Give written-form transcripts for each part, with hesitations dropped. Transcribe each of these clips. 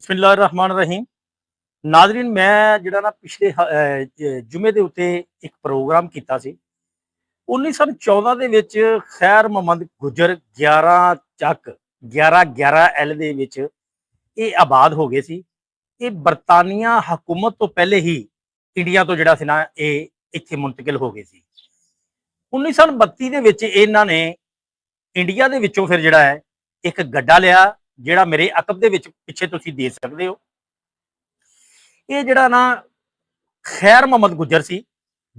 बिस्मिल्लाहिर्रहमानिर्रहीम। नाजरीन, मैं जिहड़ा ना पिछले जुमे ਦੇ ਉੱਤੇ ਇੱਕ ਪ੍ਰੋਗਰਾਮ ਕੀਤਾ ਸੀ। 1914 ਦੇ ਵਿੱਚ ਖੈਰ ਮੁਹੰਮਦ ਗੁੱਜਰ 11 ਚੱਕ 11 ਐਲ ਦੇ ਵਿੱਚ ਇਹ ਆਬਾਦ ਹੋ ਗਏ ਸੀ। ਇਹ ਬਰਤਾਨੀਆ ਹਕੂਮਤ ਤੋਂ ਪਹਿਲੇ ਹੀ ਇੰਡੀਆ ਤੋਂ ਜਿਹੜਾ ਸੀ ਨਾ ਇਹ ਇੱਥੇ ਮੁੰਤਕਿਲ ਹੋ ਗਏ ਸੀ। 1932 ਦੇ ਵਿੱਚ ਇਹਨਾਂ ਨੇ ਇੰਡੀਆ ਦੇ ਵਿੱਚੋਂ ਫਿਰ ਜਿਹੜਾ ਹੈ ਇੱਕ ਗੱਡਾ ਲਿਆ, ਜਿਹੜਾ ਮੇਰੇ ਅਕਬ ਦੇ ਵਿੱਚ ਪਿੱਛੇ ਤੁਸੀਂ ਦੇਖ ਸਕਦੇ ਹੋ। ਇਹ ਜਿਹੜਾ ਨਾ ਖੈਰ ਮੁਹੰਮਦ ਗੁੱਜਰ ਸੀ,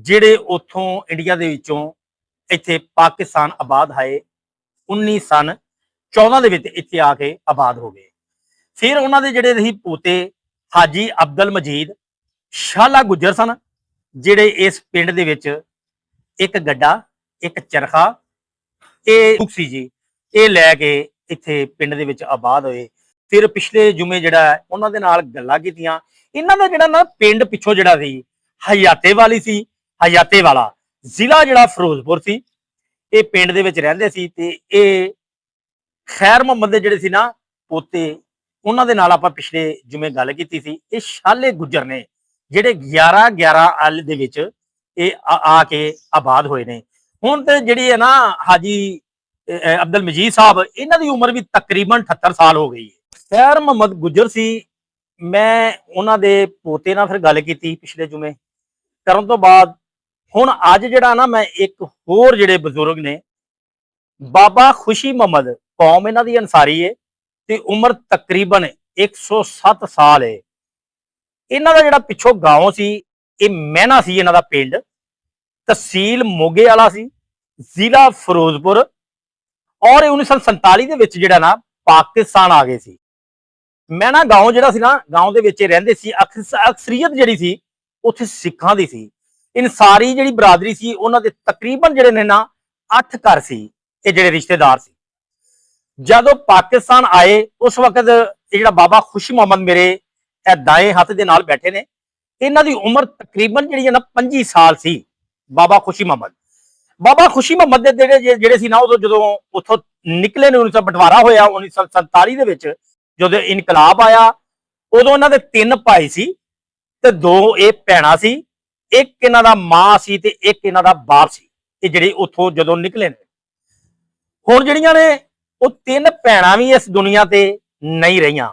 ਜਿਹੜੇ ਉੱਥੋਂ ਇੰਡੀਆ ਦੇ ਵਿੱਚੋਂ ਇੱਥੇ ਪਾਕਿਸਤਾਨ ਆਬਾਦ ਹੋਏ 1914 ਦੇ ਵਿੱਚ ਇੱਥੇ ਆ ਕੇ ਆਬਾਦ ਹੋ ਗਏ। ਫਿਰ ਉਹਨਾਂ ਦੇ ਜਿਹੜੇ ਸੀ ਪੋਤੇ ਹਾਜੀ ਅਬਦੁਲ ਮਜੀਦ ਸ਼ਾਲਾ ਗੁੱਜਰ ਸਨ, ਜਿਹੜੇ ਇਸ ਪਿੰਡ ਦੇ ਵਿੱਚ ਇੱਕ ਗੱਡਾ ਇੱਕ ਚਰਖਾ ਇਹ ਸੀ ਜੀ, ਇਹ ਲੈ ਕੇ ਇੱਥੇ ਪਿੰਡ ਦੇ ਵਿੱਚ ਆਬਾਦ ਹੋਏ। ਫਿਰ ਪਿਛਲੇ ਜੁਮੇ ਜਿਹੜਾ ਉਹਨਾਂ ਦੇ ਨਾਲ ਗੱਲਾਂ ਕੀਤੀਆਂ। ਇਹਨਾਂ ਦਾ ਜਿਹੜਾ ਨਾ ਪਿੰਡ ਪਿੱਛੋਂ ਜਿਹੜਾ ਸੀ ਹਯਾਤੇ ਵਾਲੀ ਸੀ, ਹਯਾਤੇ ਵਾਲਾ ਜ਼ਿਲ੍ਹਾ ਜਿਹੜਾ ਫਿਰੋਜ਼ਪੁਰ ਸੀ, ਇਹ ਪਿੰਡ ਦੇ ਵਿੱਚ ਰਹਿੰਦੇ ਸੀ। ਤੇ ਇਹ ਖੈਰ ਮੁਹੰਮਦ ਦੇ ਜਿਹੜੇ ਸੀ ਨਾ ਪੋਤੇ, ਉਹਨਾਂ ਦੇ ਨਾਲ ਆਪਾਂ ਪਿਛਲੇ ਜੁਮੇ ਗੱਲ ਕੀਤੀ ਸੀ। ਇਹ ਸ਼ਾਲੇ ਗੁੱਜਰ ਨੇ ਜਿਹੜੇ 11 ਐਲ ਦੇ ਵਿੱਚ ਇਹ ਆ ਕੇ ਆਬਾਦ ਹੋਏ ਨੇ। ਹੁਣ ਤੇ ਜਿਹੜੀ ਹੈ ਨਾ ਹਾਜੀ ਅਬਦੁਲ ਮਜੀਦ ਸਾਹਿਬ, ਇਹਨਾਂ ਦੀ ਉਮਰ ਵੀ ਤਕਰੀਬਨ 78 ਸਾਲ ਹੋ ਗਈ ਹੈ। ਖੈਰ ਮੁਹੰਮਦ ਗੁੱਜਰ ਸੀ। ਮੈਂ ਉਹਨਾਂ ਦੇ ਪੋਤੇ ਨਾਲ ਫਿਰ ਗੱਲ ਕੀਤੀ ਪਿਛਲੇ ਜੁਮੇ, ਕਰਨ ਤੋਂ ਬਾਅਦ ਹੁਣ ਅੱਜ ਜਿਹੜਾ ਨਾ ਮੈਂ ਇੱਕ ਹੋਰ ਜਿਹੜੇ ਬਜ਼ੁਰਗ ਨੇ, ਬਾਬਾ ਖੁਸ਼ੀ ਮੁਹੰਮਦ, ਕੌਮ ਇਹਨਾਂ ਦੀ ਅੰਸਾਰੀ ਹੈ ਤੇ ਉਮਰ ਤਕਰੀਬਨ 107 ਸਾਲ ਹੈ। ਇਹਨਾਂ ਦਾ ਜਿਹੜਾ ਪਿੱਛੋਂ ਗਾਉਂ ਸੀ ਇਹ ਮਹਿਨਾ ਸੀ, ਇਹਨਾਂ ਦਾ ਪਿੰਡ ਤਹਿਸੀਲ ਮੋਗੇ ਵਾਲਾ ਸੀ, ਜ਼ਿਲ੍ਹਾ ਫਿਰੋਜ਼ਪੁਰ। ਔਰ 1947 ਦੇ ਵਿੱਚ ਜਿਹੜਾ ਨਾ ਪਾਕਿਸਤਾਨ ਆ ਗਏ ਸੀ। ਮਹਿਨਾ ਗਾਉਂ ਜਿਹੜਾ ਸੀ ਨਾ, ਗਾਉਂ ਦੇ ਵਿੱਚ ਰਹਿੰਦੇ ਸੀ। ਅਕਸਰੀਅਤ ਜਿਹੜੀ ਸੀ ਉੱਥੇ ਸਿੱਖਾਂ ਦੀ ਸੀ। ਇਨਸਾਰੀ ਜਿਹੜੀ ਬਰਾਦਰੀ ਸੀ ਉਹਨਾਂ ਦੇ ਤਕਰੀਬਨ ਜਿਹੜੇ ਨੇ ਨਾ 8 ਘਰ ਸੀ, ਇਹ ਜਿਹੜੇ ਰਿਸ਼ਤੇਦਾਰ ਸੀ। ਜਦੋਂ ਪਾਕਿਸਤਾਨ ਆਏ ਉਸ ਵਕਤ ਇਹ ਜਿਹੜਾ ਬਾਬਾ ਖੁਸ਼ੀ ਮੁਹੰਮਦ ਮੇਰੇ ਇਹ ਦਾਏ ਹੱਥ ਦੇ ਨਾਲ ਬੈਠੇ ਨੇ, ਇਹਨਾਂ ਦੀ ਉਮਰ ਤਕਰੀਬਨ ਜਿਹੜੀ ਹੈ ਨਾ 25 ਸਾਲ ਸੀ। ਬਾਬਾ ਖੁਸ਼ੀ ਮੁਹੰਮਦ ਦੇ ਜਿਹੜੇ ਸੀ ਨਾ, ਉਦੋਂ ਜਦੋਂ ਉੱਥੋਂ ਨਿਕਲੇ ਨੇ, ਬਟਵਾਰਾ ਹੋਇਆ 1947 ਦੇ ਵਿੱਚ, ਜਦੋਂ ਇਨਕਲਾਬ ਆਇਆ, ਉਦੋਂ ਇਹਨਾਂ ਦੇ 3 ਭਾਈ ਸੀ ਤੇ 2 ਇਹ ਭੈਣਾਂ ਸੀ। ਇੱਕ ਇਹਨਾਂ ਦਾ ਮਾਂ ਸੀ ਤੇ ਇੱਕ ਇਹਨਾਂ ਦਾ ਬਾਪ ਸੀ। ਇਹ ਜਿਹੜੇ ਉੱਥੋਂ ਜਦੋਂ ਨਿਕਲੇ ਨੇ, ਹੁਣ ਜਿਹੜੀਆਂ ਨੇ ਉਹ 3 ਭੈਣਾਂ ਵੀ ਇਸ ਦੁਨੀਆ ਤੇ ਨਹੀਂ ਰਹੀਆਂ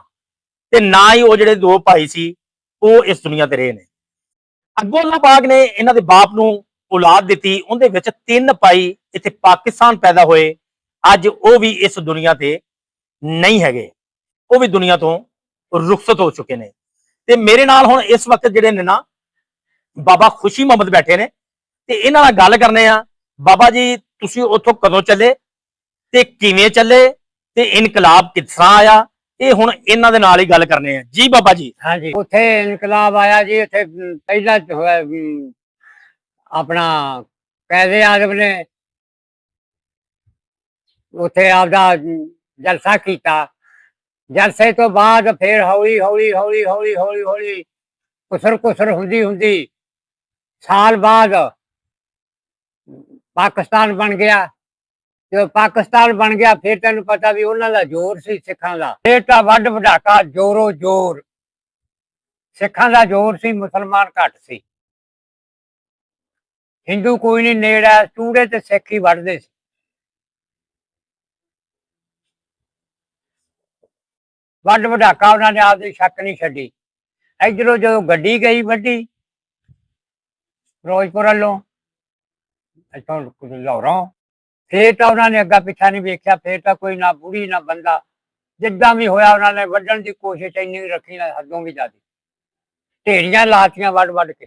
ਤੇ ਨਾ ਹੀ ਉਹ ਜਿਹੜੇ 2 ਭਾਈ ਸੀ ਉਹ ਇਸ ਦੁਨੀਆ ਤੇ ਰਹੇ ਨੇ। ਅੱਗੋਂ ਅੱਲਾਹ ਪਾਕ ਨੇ ਇਹਨਾਂ ਦੇ ਬਾਪ ਨੂੰ ਔਲਾਦ ਦਿੱਤੀ, ਉਹਦੇ ਵਿੱਚ 3 ਭਾਈ ਇੱਥੇ ਪਾਕਿਸਤਾਨ ਪੈਦਾ ਹੋਏ। ਅੱਜ ਉਹ ਵੀ ਇਸ ਦੁਨੀਆ ਤੇ ਨਹੀਂ ਹੈਗੇ, ਉਹ ਵੀ ਦੁਨੀਆ ਤੋਂ ਰੁਖਸਤ ਹੋ ਚੁੱਕੇ ਨੇ। ਤੇ ਮੇਰੇ ਨਾਲ ਹੁਣ ਇਸ ਵਕਤ ਜਿਹੜੇ ਨੇ ਨਾ ਬਾਬਾ ਖੁਸ਼ੀ ਮੁਹੰਮਦ ਬੈਠੇ ਨੇ ਤੇ ਇਹਨਾਂ ਨਾਲ ਗੱਲ ਕਰਨੇ ਆ। ਬਾਬਾ ਜੀ, ਤੁਸੀਂ ਉੱਥੋਂ ਕਦੋਂ ਚੱਲੇ ਤੇ ਕਿਵੇਂ ਚੱਲੇ ਤੇ ਇਨਕਲਾਬ ਕਿਸ ਤਰ੍ਹਾਂ ਆਇਆ, ਇਹ ਹੁਣ ਇਹਨਾਂ ਦੇ ਨਾਲ ਹੀ ਗੱਲ ਕਰਨੇ ਆ ਜੀ। ਬਾਬਾ ਜੀ। ਹਾਂਜੀ, ਉੱਥੇ ਇਨਕਲਾਬ ਆਇਆ ਜੀ। ਉੱਥੇ ਪਹਿਲਾਂ ਹੋਇਆ ਆਪਣਾ ਕਾਇਦੇ ਆਜ਼ਮ ਨੇ ਉੱਥੇ ਆਪਦਾ ਜਲਸਾ ਕੀਤਾ। ਜਲਸੇ ਤੋਂ ਬਾਅਦ ਫਿਰ ਹੌਲੀ ਹੌਲੀ ਕੁਸਰ ਹੁੰਦੀ ਸਾਲ ਬਾਅਦ ਪਾਕਿਸਤਾਨ ਬਣ ਗਿਆ। ਜਦੋਂ ਪਾਕਿਸਤਾਨ ਬਣ ਗਿਆ ਫਿਰ ਤੈਨੂੰ ਪਤਾ ਵੀ ਉਹਨਾਂ ਦਾ ਜ਼ੋਰ ਸੀ ਸਿੱਖਾਂ ਦਾ। ਫਿਰ ਤਾਂ ਵੱਡ ਵਡਾਕਾ ਜ਼ੋਰੋ ਜ਼ੋਰ ਸਿੱਖਾਂ ਦਾ ਜ਼ੋਰ ਸੀ, ਮੁਸਲਮਾਨ ਘੱਟ ਸੀ। ਹਿੰਦੂ ਕੋਈ ਨਹੀਂ ਨੇੜਾ, ਚੂੜੇ ਤੇ ਸਿੱਖ ਹੀ ਵੱਢਦੇ ਸੀ। ਵੱਡ ਵਡਾਕਾ ਉਹਨਾਂ ਨੇ ਆਪਦੀ ਸ਼ੱਕ ਨਹੀਂ ਛੱਡੀ। ਇੱਧਰੋਂ ਜਦੋਂ ਗੱਡੀ ਗਈ ਵੱਡੀ ਫਿਰੋਜ਼ਪੁਰ ਵੱਲੋਂ ਇੱਥੋਂ ਲਾਹੌਰੋਂ, ਫੇਰ ਤਾਂ ਉਹਨਾਂ ਨੇ ਅੱਗਾ ਪਿੱਛਾ ਨਹੀਂ ਵੇਖਿਆ। ਫੇਰ ਤਾਂ ਕੋਈ ਨਾ ਬੁੜੀ ਨਾ ਬੰਦਾ, ਜਿੱਦਾਂ ਵੀ ਹੋਇਆ ਉਹਨਾਂ ਨੇ ਵੱਢਣ ਦੀ ਕੋਸ਼ਿਸ਼ ਇੰਨੀ ਰੱਖੀ ਨਾ, ਹੱਦੋਂ ਵੀ ਜ਼ਿਆਦਾ ਢੇਰੀਆਂ ਲਾਤੀਆਂ ਵੱਢ ਕੇ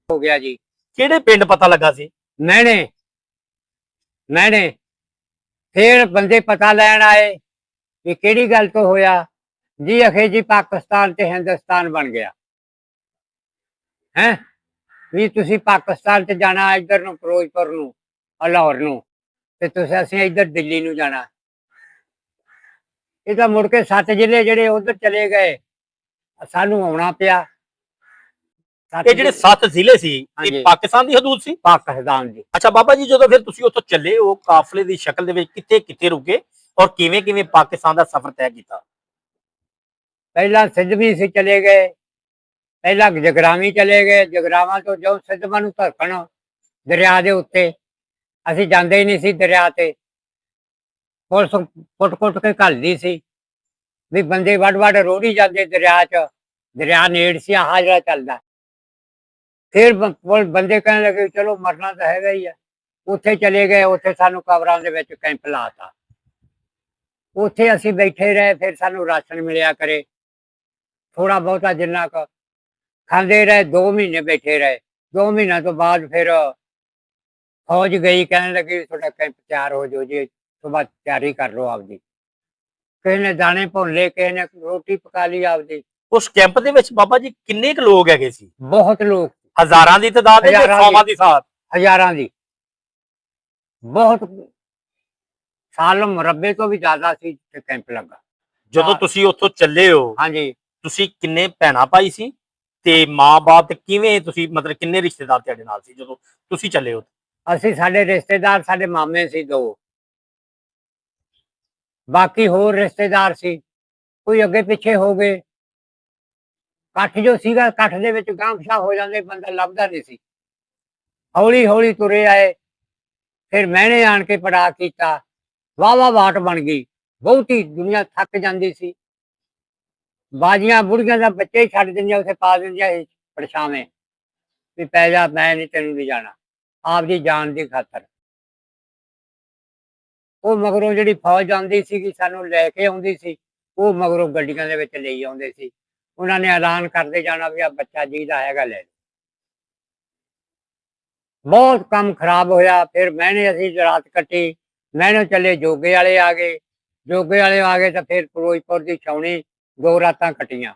ਹੋ ਗਿਆ ਜੀ। ਕਿਹੜੇ ਪਿੰਡ ਪਤਾ ਲੱਗਾ ਸੀ? ਮਹਿਣੇ। ਫੇਰ ਬੰਦੇ ਪਤਾ ਲੈਣ ਆਏ ਵੀ ਕਿਹੜੀ ਗੱਲ ਤੋਂ ਹੋਇਆ ਜੀ। ਅਖੇ ਜੀ ਪਾਕਿਸਤਾਨ ਤੇ ਹਿੰਦੁਸਤਾਨ ਬਣ ਗਿਆ ਹੈ ਵੀ ਤੁਸੀਂ ਪਾਕਿਸਤਾਨ ਤੇ ਜਾਣਾ, ਇੱਧਰ ਨੂੰ ਫਿਰੋਜ਼ਪੁਰ ਨੂੰ, ਲਾਹੌਰ ਨੂੰ, ਤੇ ਅਸੀਂ ਇੱਧਰ ਦਿੱਲੀ ਨੂੰ ਜਾਣਾ। ਇਹ ਤਾਂ ਮੁੜ ਕੇ 7 ਜ਼ਿਲ੍ਹੇ ਜਿਹੜੇ ਉਧਰ ਚਲੇ ਗਏ, ਸਾਨੂੰ ਆਉਣਾ ਪਿਆ। ਇਹ ਜਿਹੜੇ 7 ਜ਼ਿਲ੍ਹੇ ਸੀ ਇਹ ਪਾਕਿਸਤਾਨ ਦੀ ਹਦੂਦ ਸੀ? ਪਾਕਿਸਤਾਨ ਦੀ। ਅੱਛਾ ਬਾਬਾ ਜੀ, ਜਦੋਂ ਫਿਰ ਤੁਸੀਂ ਉੱਥੋਂ ਚੱਲੇ, ਉਹ ਕਾਫਲੇ ਦੀ ਸ਼ਕਲ ਦੇ ਵਿੱਚ ਕਿੱਥੇ ਰੁਕੇ ਔਰ ਕਿਵੇਂ ਪਾਕਿਸਤਾਨ ਦਾ ਸਫ਼ਰ ਤੈਅ ਕੀਤਾ? ਪਹਿਲਾਂ ਸਿੱਧਵੀਂ ਸੀ ਚਲੇ ਗਏ, ਪਹਿਲਾਂ ਜਗਰਾਵੀ ਚਲੇ ਗਏ, ਜਗਰਾਵਾਂ ਤੋਂ ਜੋ ਸਿੱਧਵਾਂ ਨੂੰ ਧਰਕਣ ਦਰਿਆ ਦੇ ਉੱਤੇ ਅਸੀਂ ਜਾਂਦੇ ਹੀ ਨਹੀਂ ਸੀ ਦਰਿਆ ਤੇ, ਪੁਲਿਸ ਕੁੱਟ-ਕੁੱਟ ਕੇ ਘੱਲਦੀ ਸੀ ਵੀ ਬੰਦੇ ਵੱਡ-ਵੱਡ ਰੋੜੀ ਜਾਂਦੇ ਦਰਿਆ 'ਚ, ਦਰਿਆ ਨੇੜ ਸੀ ਆਹ ਜਿਹੜਾ ਚੱਲਦਾ। ਫਿਰ ਬੰਦੇ ਕਹਿਣ ਲੱਗੇ ਚਲੋ ਮਰਨਾ ਤਾਂ ਹੈਗਾ ਹੀ ਆ, ਉੱਥੇ ਚਲੇ ਗਏ, ਉੱਥੇ ਸਾਨੂੰ ਕਬਰਾਂ ਦੇ ਵਿੱਚ ਕੈਂਪ ਲਾਤਾ, ਉੱਥੇ ਅਸੀਂ ਬੈਠੇ ਰਹੇ। ਫਿਰ ਸਾਨੂੰ ਰਾਸ਼ਨ ਮਿਲਿਆ ਕਰੇ ਥੋੜਾ ਬਹੁਤਾ, ਜਿੰਨਾ ਕੁ ਖਾਂਦੇ ਰਹੇ। 2 ਮਹੀਨੇ ਬੈਠੇ ਰਹੇ। 2 ਮਹੀਨਿਆਂ ਤੋਂ ਬਾਅਦ ਫਿਰ ਫੌਜ ਗਈ, ਕਹਿਣ ਲੱਗੀ ਤੁਹਾਡਾ ਕੈਂਪ ਤਿਆਰ ਹੋ ਜਾਓ ਜੀ, ਸੁਬਾਹ ਤਿਆਰੀ ਕਰ ਲਓ ਆਪਦੀ। ਕਿਸੇ ਨੇ ਦਾਣੇ ਭੁੰਨ ਲਏ, ਕਿਸੇ ਨੇ ਰੋਟੀ ਪਕਾ ਲਈ ਆਪਦੀ। ਉਸ ਕੈਂਪ ਦੇ ਵਿੱਚ ਬਾਬਾ ਜੀ ਕਿੰਨੇ ਕੁ ਲੋਕ ਹੈਗੇ ਸੀ? ਬਹੁਤ ਲੋਕ, ਹਜ਼ਾਰਾਂ ਦੀ ਤਾਦਾਦ ਹੈ ਜਾਂ ਸੌਵਾਂ ਦੀ ਸਾਥ? ਹਜ਼ਾਰਾਂ ਦੀ, ਬਹੁਤ ਸਾਲ ਮੁਰੱਬੇ ਤੋਂ ਵੀ ਜ਼ਿਆਦਾ ਸੀ ਤੇ ਕੈਂਪ ਲੱਗਾ। ਜਦੋਂ ਤੁਸੀਂ ਉੱਥੋਂ ਚੱਲੇ ਹੋ, ਹਾਂਜੀ, ਤੁਸੀਂ ਕਿੰਨੇ ਭੈਣਾਂ ਭਾਈ ਸੀ ਤੇ ਮਾਂ-ਬਾਪ, ਤੇ ਕਿਵੇਂ ਤੁਸੀਂ, ਮਤਲਬ ਕਿੰਨੇ ਰਿਸ਼ਤੇਦਾਰ ਤੁਹਾਡੇ ਨਾਲ ਸੀ ਜਦੋਂ ਤੁਸੀਂ ਚੱਲੇ ਹੋ? ਅਸੀਂ, ਸਾਡੇ ਰਿਸ਼ਤੇਦਾਰ, ਸਾਡੇ ਮਾਮੇ ਸੀ 2, ਬਾਕੀ ਹੋਰ ਰਿਸ਼ਤੇਦਾਰ ਸੀ ਕੋਈ ਅੱਗੇ ਪਿੱਛੇ ਹੋ ਗਏ। ਇਕੱਠ ਜੋ ਸੀਗਾ, ਇਕੱਠ ਦੇ ਵਿੱਚ ਗਾਂਹ ਪਿਛਾਂਹ ਹੋ ਜਾਂਦੇ, ਬੰਦਾ ਲੱਭਦਾ ਨਹੀਂ ਸੀ। ਹੌਲੀ ਹੌਲੀ ਤੁਰੇ ਆਏ। ਫਿਰ ਮੈਨੇ ਆਣ ਕੇ ਪੜਾ ਕੀਤਾ, ਵਾਹ ਵਾਟ ਬਣ ਗਈ, ਬਹੁਤੀ ਦੁਨੀਆ ਥੱਕ ਜਾਂਦੀ ਸੀ। ਬਾਜੀਆਂ ਬੁੜੀਆਂ ਦਾ ਬੱਚੇ ਹੀ ਛੱਡ ਦਿੰਦੀਆਂ, ਉੱਥੇ ਪਾ ਦਿੰਦੀਆਂ ਸੀ ਪਰਛਾਵੇਂ ਵੀ ਪੈ ਜਾ, ਮੈਂ ਨਹੀਂ ਤੈਨੂੰ ਨਹੀਂ ਜਾਣਾ, ਆਪਦੀ ਜਾਨ ਦੀ ਖਾਤਰ। ਉਹ ਮਗਰੋਂ ਜਿਹੜੀ ਫੌਜ ਆਉਂਦੀ ਸੀਗੀ, ਸਾਨੂੰ ਲੈ ਕੇ ਆਉਂਦੀ ਸੀ, ਉਹ ਮਗਰੋਂ ਗੱਡੀਆਂ ਦੇ ਵਿੱਚ ਲਈ ਆਉਂਦੇ ਸੀ। ਉਹਨਾਂ ਨੇ ਐਲਾਨ ਕਰਦੇ ਜਾਣਾ ਵੀ ਆ ਬੱਚਾ ਜਿਹਦਾ ਹੈਗਾ ਲੈ ਲਓ। ਬਹੁਤ ਕੰਮ ਖਰਾਬ ਹੋਇਆ। ਫਿਰ ਮੈਨੇ ਅਸੀਂ ਰਾਤ ਕੱਟੀ, ਮੈਨੇ ਚੱਲੇ ਜੋਗੇ ਵਾਲੇ ਆ ਗਏ। ਜੋਗੇ ਵਾਲੇ ਆ ਗਏ ਤਾਂ ਫਿਰ ਫਿਰੋਜ਼ਪੁਰ ਦੀ ਛਾਉਣੀ 2 ਰਾਤਾਂ ਕੱਟੀਆਂ।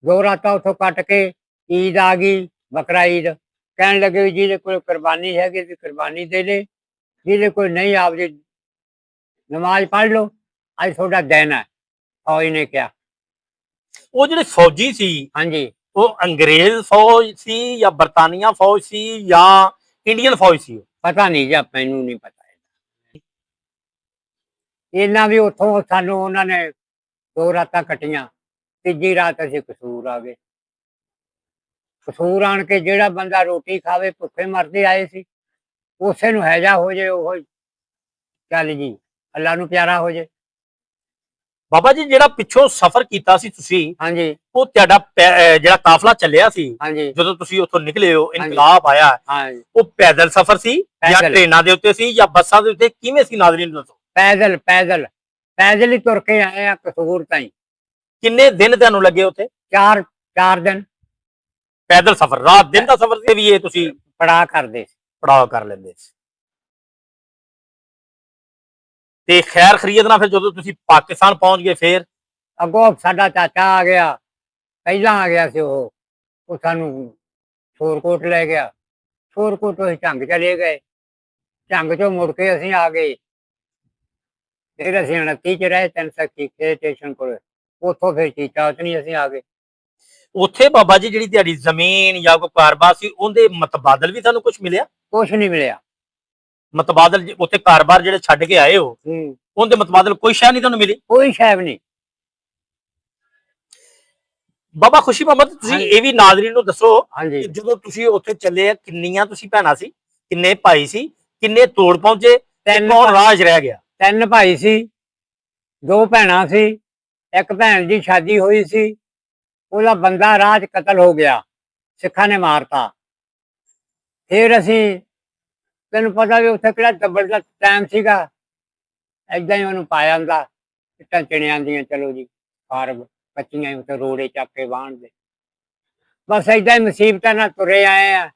2 ਰਾਤਾਂ ਉੱਥੋਂ ਕੱਟ ਕੇ ਈਦ ਆ ਗਈ, ਬਕਰਾ ਈਦ। ਕਹਿਣ ਲੱਗੇ ਵੀ ਜਿਹਦੇ ਕੋਲ ਕੁਰਬਾਨੀ ਹੈਗੀ ਤੇ ਕੁਰਬਾਨੀ ਦੇ ਦੇ, ਜਿਹਦੇ ਕੋਲ ਨਹੀਂ, ਆਪਦੀ ਨਮਾਜ਼ ਪੜ੍ਹ ਲਓ, ਅੱਜ ਤੁਹਾਡਾ ਦਿਨ ਹੈ, ਫੌਜ ਨੇ ਕਿਹਾ। ਉਹ ਜਿਹੜੇ ਫੌਜੀ ਸੀ, ਹਾਂਜੀ, ਉਹ ਅੰਗਰੇਜ਼ ਫੌਜ ਸੀ ਜਾਂ ਬਰਤਾਨੀਆ ਫੌਜ ਸੀ ਜਾਂ ਇੰਡੀਅਨ ਫੌਜ ਸੀ? ਪਤਾ ਨਹੀਂ ਜੀ, ਮੈਨੂੰ ਨਹੀਂ ਪਤਾ ਇਹਨਾਂ ਵੀ। ਉੱਥੋਂ ਸਾਨੂੰ ਉਹਨਾਂ ਨੇ 2 ਰਾਤਾਂ ਕੱਟੀਆਂ। ਤੀਜੀ ਰਾਤ ਅਸੀਂ ਕਸੂਰ ਆ ਗਏ। ਕਸੂਰ ਆਣ ਕੇ ਜਿਹੜਾ ਬੰਦਾ ਰੋਟੀ ਖਾਵੇ, ਭੁੱਖੇ ਮਰਦੇ ਆਏ ਸੀ, ਉਸੇ ਨੂੰ ਹੈਜਾ ਹੋ ਜੇ, ਉਹ ਚੱਲ ਜੀ ਅੱਲਾ ਨੂੰ ਪਿਆਰਾ ਹੋ ਜੇ। ਬਾਬਾ ਜੀ, ਜਿਹੜਾ ਪਿੱਛੋਂ ਸਫ਼ਰ ਕੀਤਾ ਸੀ ਤੁਸੀਂ, ਹਾਂਜੀ, ਉਹ ਤੁਹਾਡਾ ਜਿਹੜਾ ਕਾਫਲਾ ਚੱਲਿਆ ਸੀ, ਹਾਂਜੀ, ਜਦੋਂ ਤੁਸੀਂ ਉੱਥੋਂ ਨਿਕਲੇ ਹੋ, ਇਨਕਲਾਬ ਆਇਆ, ਹਾਂਜੀ, ਉਹ ਪੈਦਲ ਸਫ਼ਰ ਸੀ ਜਾਂ ਟ੍ਰੇਨਾਂ ਦੇ ਉੱਤੇ ਸੀ ਜਾਂ ਬੱਸਾਂ ਦੇ ਉੱਤੇ, ਕਿਵੇਂ ਸੀ ਨਾਜ਼ਰੀਨ ਨੂੰ ਦੱਸੋ? ਪੈਦਲ ਪੈਦਲ ਪੈਦਲ ਹੀ ਤੁਰ ਕੇ ਆਏ ਆ ਕਸੂਰ ਤਾਈਂ। ਕਿੰਨੇ ਦਿਨ ਤੁਹਾਨੂੰ ਲੱਗੇ ਉੱਥੇ? 4 ਦਿਨ ਪੈਦਲ ਸਫ਼ਰ, ਰਾਤ ਦਿਨ ਦਾ ਸਫ਼ਰ ਤੇ ਵੀ ਇਹ ਤੁਸੀਂ ਪੜਾਅ ਕਰਦੇ ਸੀ, ਪੜਾਅ ਕਰ ਲੈਂਦੇ ਸੀ। ਤੇ ਖੈਰ ਖਰੀਅਤ ਨਾਲ ਫਿਰ ਜਦੋਂ ਤੁਸੀਂ ਪਾਕਿਸਤਾਨ ਪਹੁੰਚ ਗਏ, ਫਿਰ ਅੱਗੋਂ ਸਾਡਾ ਚਾਚਾ ਆ ਗਿਆ, ਪਹਿਲਾਂ ਆ ਗਿਆ ਸੀ। ਉਹ ਸਾਨੂੰ ਸ਼ੋਰਕੋਟ ਲੈ ਗਿਆ। ਸ਼ੋਰਕੋਟ ਤੋਂ ਅਸੀਂ ਝੰਗ ਚਲੇ ਗਏ। ਝੰਗ ਚੋਂ ਮੁੜ ਕੇ ਅਸੀਂ ਆ ਗਏ। ਫਿਰ ਅਸੀਂ 29 ਚ ਰਹੇ, 321 ਸਟੇਸ਼ਨ ਕੋਲ। ਉੱਥੋਂ ਫਿਰ ਚੀਚਾ ਉਤਨੀ ਅਸੀਂ ਆ ਗਏ। ਉੱਥੇ ਬਾਬਾ ਜੀ ਜਿਹੜੀ ਤੁਹਾਡੀ ਜ਼ਮੀਨ ਜਾਂ ਕੋਈ ਕਾਰੋਬਾਰ ਸੀ, ਉਹਦੇ ਮਤਬਾਦਲ ਵੀ ਤੁਹਾਨੂੰ ਕੁਝ ਮਿਲਿਆ? ਕੁਛ ਨਹੀਂ ਮਿਲਿਆ। ਮਤਬਾਦਲ ਉੱਥੇ ਕਾਰੋਬਾਰ ਜਿਹੜੇ ਛੱਡ ਕੇ ਆਏ ਹੋ, ਉਹਦੇ ਮਤਬਾਦਲ ਕੋਈ ਸ਼ੈ ਨਹੀਂ ਤੁਹਾਨੂੰ ਮਿਲੀ? ਕੋਈ ਸ਼ੈ ਵੀ ਨਹੀਂ। ਬਾਬਾ ਖੁਸ਼ੀ ਮੁਹੰਮਦ, ਤੁਸੀਂ ਇਹ ਵੀ ਨਾਜ਼ਰੀਨ ਨੂੰ ਦੱਸੋ, ਹਾਂਜੀ, ਜਦੋਂ ਤੁਸੀਂ ਉੱਥੇ ਚੱਲੇ, ਕਿੰਨੀਆਂ ਤੁਸੀਂ ਭੈਣਾਂ ਸੀ, ਕਿੰਨੇ ਭਾਈ ਸੀ, ਕਿੰਨੇ ਤੋੜ ਪਹੁੰਚੇ, ਕੌਣ ਰਾਹ 'ਚ ਰਹਿ ਗਿਆ? 3 ਭਾਈ ਸੀ, 2 ਭੈਣਾਂ ਸੀ। ਇੱਕ ਭੈਣ ਦੀ ਸ਼ਾਦੀ ਹੋਈ ਸੀ, ਉਹਦਾ ਬੰਦਾ ਰਾਹ 'ਚ ਕਤਲ ਹੋ ਗਿਆ, ਸਿੱਖਾਂ ਨੇ ਮਾਰਤਾ। ਫਿਰ ਅਸੀਂ, ਤੈਨੂੰ ਪਤਾ ਵੀ ਉੱਥੇ ਕਿਹੜਾ ਦੱਬੜ ਦਾ ਟਾਈਮ ਸੀਗਾ, ਏਦਾਂ ਹੀ ਉਹਨੂੰ ਪਾਇਆ ਹੁੰਦਾ, ਇੱਟਾਂ ਚਿਣਿਆਂ ਦੀਆਂ, ਚਲੋ ਜੀ ਫਾਰਮ ਕੱਚੀਆਂ ਹੀ ਉੱਥੇ ਰੋੜੇ ਚੱਕ ਕੇ ਵਾਹਣ ਦੇ। ਬਸ ਏਦਾਂ ਹੀ ਮੁਸੀਬਤਾਂ ਨਾਲ ਤੁਰੇ ਆਏ ਆ।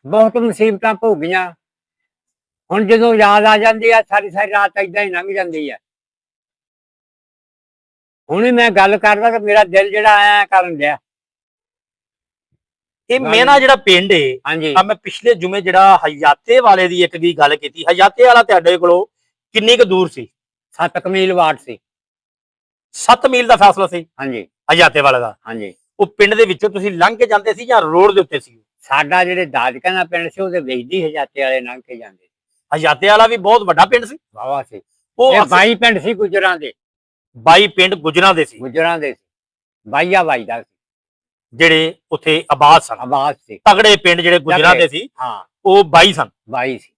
ਬਹੁਤ ਮੁਸੀਬਤਾਂ ਭੋਗੀਆਂ। ਹੁਣ ਜਦੋਂ ਯਾਦ ਆ ਜਾਂਦੀ ਆ, ਸਾਰੀ ਸਾਰੀ ਰਾਤ ਏਦਾਂ ਹੀ ਲੰਘ ਜਾਂਦੀ ਆ। ਹੁਣ ਮੈਂ ਗੱਲ ਕਰਦਾ ਤਾਂ ਮੇਰਾ ਦਿਲ ਜਿਹੜਾ ਆਇਆ ਕਰਨ ਡਿਆ। ਇਹ ਮੇਨਾ ਜਿਹੜਾ ਪਿੰਡ ਏ, ਹਾਂਜੀ, ਮੈਂ ਪਿਛਲੇ ਜੁਮੇ ਜਿਹੜਾ ਹਯਾਤੇ ਵਾਲੇ ਦੀ ਇੱਕ ਦੀ ਗੱਲ ਕੀਤੀ, ਹਯਾਤੇ ਵਾਲਾ ਤੁਹਾਡੇ ਕੋਲੋਂ ਕਿੰਨੀ ਕੁ ਦੂਰ ਸੀ? 7 ਮੀਲ ਵਾਟ ਸੀ। 7 ਮੀਲ ਦਾ ਫਾਸਲਾ ਸੀ ਹਾਂਜੀ, ਹਯਾਤੇ ਵਾਲੇ ਦਾ। ਹਾਂਜੀ। ਉਹ ਪਿੰਡ ਦੇ ਵਿੱਚੋਂ ਤੁਸੀਂ ਲੰਘ ਕੇ ਜਾਂਦੇ ਸੀ ਜਾਂ ਰੋਡ ਦੇ ਉੱਤੇ ਸੀ? ਸਾਡਾ ਜਿਹੜੇ ਦਾਦਕਿਆਂ ਦਾ ਪਿੰਡ ਸੀ, ਉਹਦੇ ਵੇਚਦੀ ਹਜਾਤੇ ਵਾਲੇ ਲੰਘ ਕੇ ਜਾਂਦੇ। ਹਯਾਤੇ ਵਾਲਾ ਵੀ ਬਹੁਤ ਵੱਡਾ ਪਿੰਡ ਸੀ, ਵਾਵਾ ਸੀ। ਉਹ ਇਹ 22 ਪਿੰਡ ਸੀ ਗੁਜਰਾਂ ਦੇ। 22 ਪਿੰਡ ਗੁਜਰਾਂ ਦੇ ਸੀ ਗੁਜਰਾਂ ਦੇ ਸੀ, ਬਾਈਆ ਵੱਜਦਾ ਸੀ, ਜਿਹੜੇ ਉੱਥੇ ਆਬਾਦ ਸਨ। ਆਵਾਜ਼ ਸੀ। ਤਗੜੇ ਪਿੰਡ ਜਿਹੜੇ ਗੁਜਰਾਂ ਦੇ ਸੀ ਹਾਂ, ਉਹ 22 ਸਨ। 22 ਸੀ।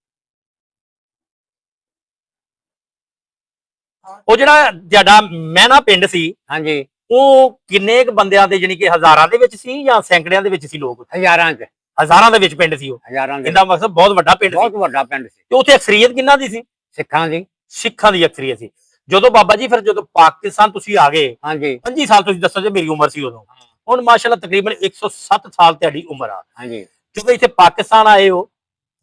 ਉਹ ਜਿਹੜਾ ਤੁਹਾਡਾ ਮਹਿਣਾ ਪਿੰਡ ਸੀ ਹਾਂਜੀ, ਉਹ ਕਿੰਨੇ ਕੁ ਬੰਦਿਆਂ ਦੇ ਜਾਨੀ ਕਿ ਹਜ਼ਾਰਾਂ ਦੇ ਵਿੱਚ ਸੀ ਜਾਂ ਸੈਂਕੜਿਆਂ ਦੇ ਵਿੱਚ ਸੀ ਲੋਕ? ਹਜ਼ਾਰਾਂ ਚ, ਹਜ਼ਾਰਾਂ ਦੇ ਵਿੱਚ ਪਿੰਡ ਸੀ ਉਹ। ਹਜ਼ਾਰਾਂ ਦੇ, ਇਹਦਾ ਮਕਸਦ ਬਹੁਤ ਵੱਡਾ ਪਿੰਡ ਸੀ। ਬਹੁਤ ਵੱਡਾ ਪਿੰਡ ਸੀ। ਤੇ ਉੱਥੇ ਅਕਸਰੀਅਤ ਕਿੰਨਾ ਦੀ ਸੀ? ਸਿੱਖਾਂ ਦੀ। ਸਿੱਖਾਂ ਦੀ ਅਕਸਰੀਅਤ ਸੀ। ਜਦੋਂ ਬਾਬਾ ਜੀ ਫਿਰ ਜਦੋਂ ਪਾਕਿਸਤਾਨ ਤੁਸੀਂ ਆ ਗਏ, ਹਾਂਜੀ 25 ਸਾਲ ਤੁਸੀਂ ਦੱਸੋ ਜੇ ਮੇਰੀ ਉਮਰ ਸੀ ਉਦੋਂ, ਹੁਣ ਮਾਸ਼ਾਅੱਲਾ ਤਕਰੀਬਨ 107 ਸਾਲ ਤੁਹਾਡੀ ਉਮਰ ਆ। ਹਾਂਜੀ। ਜਦੋਂ ਇੱਥੇ ਪਾਕਿਸਤਾਨ ਆਏ ਹੋ,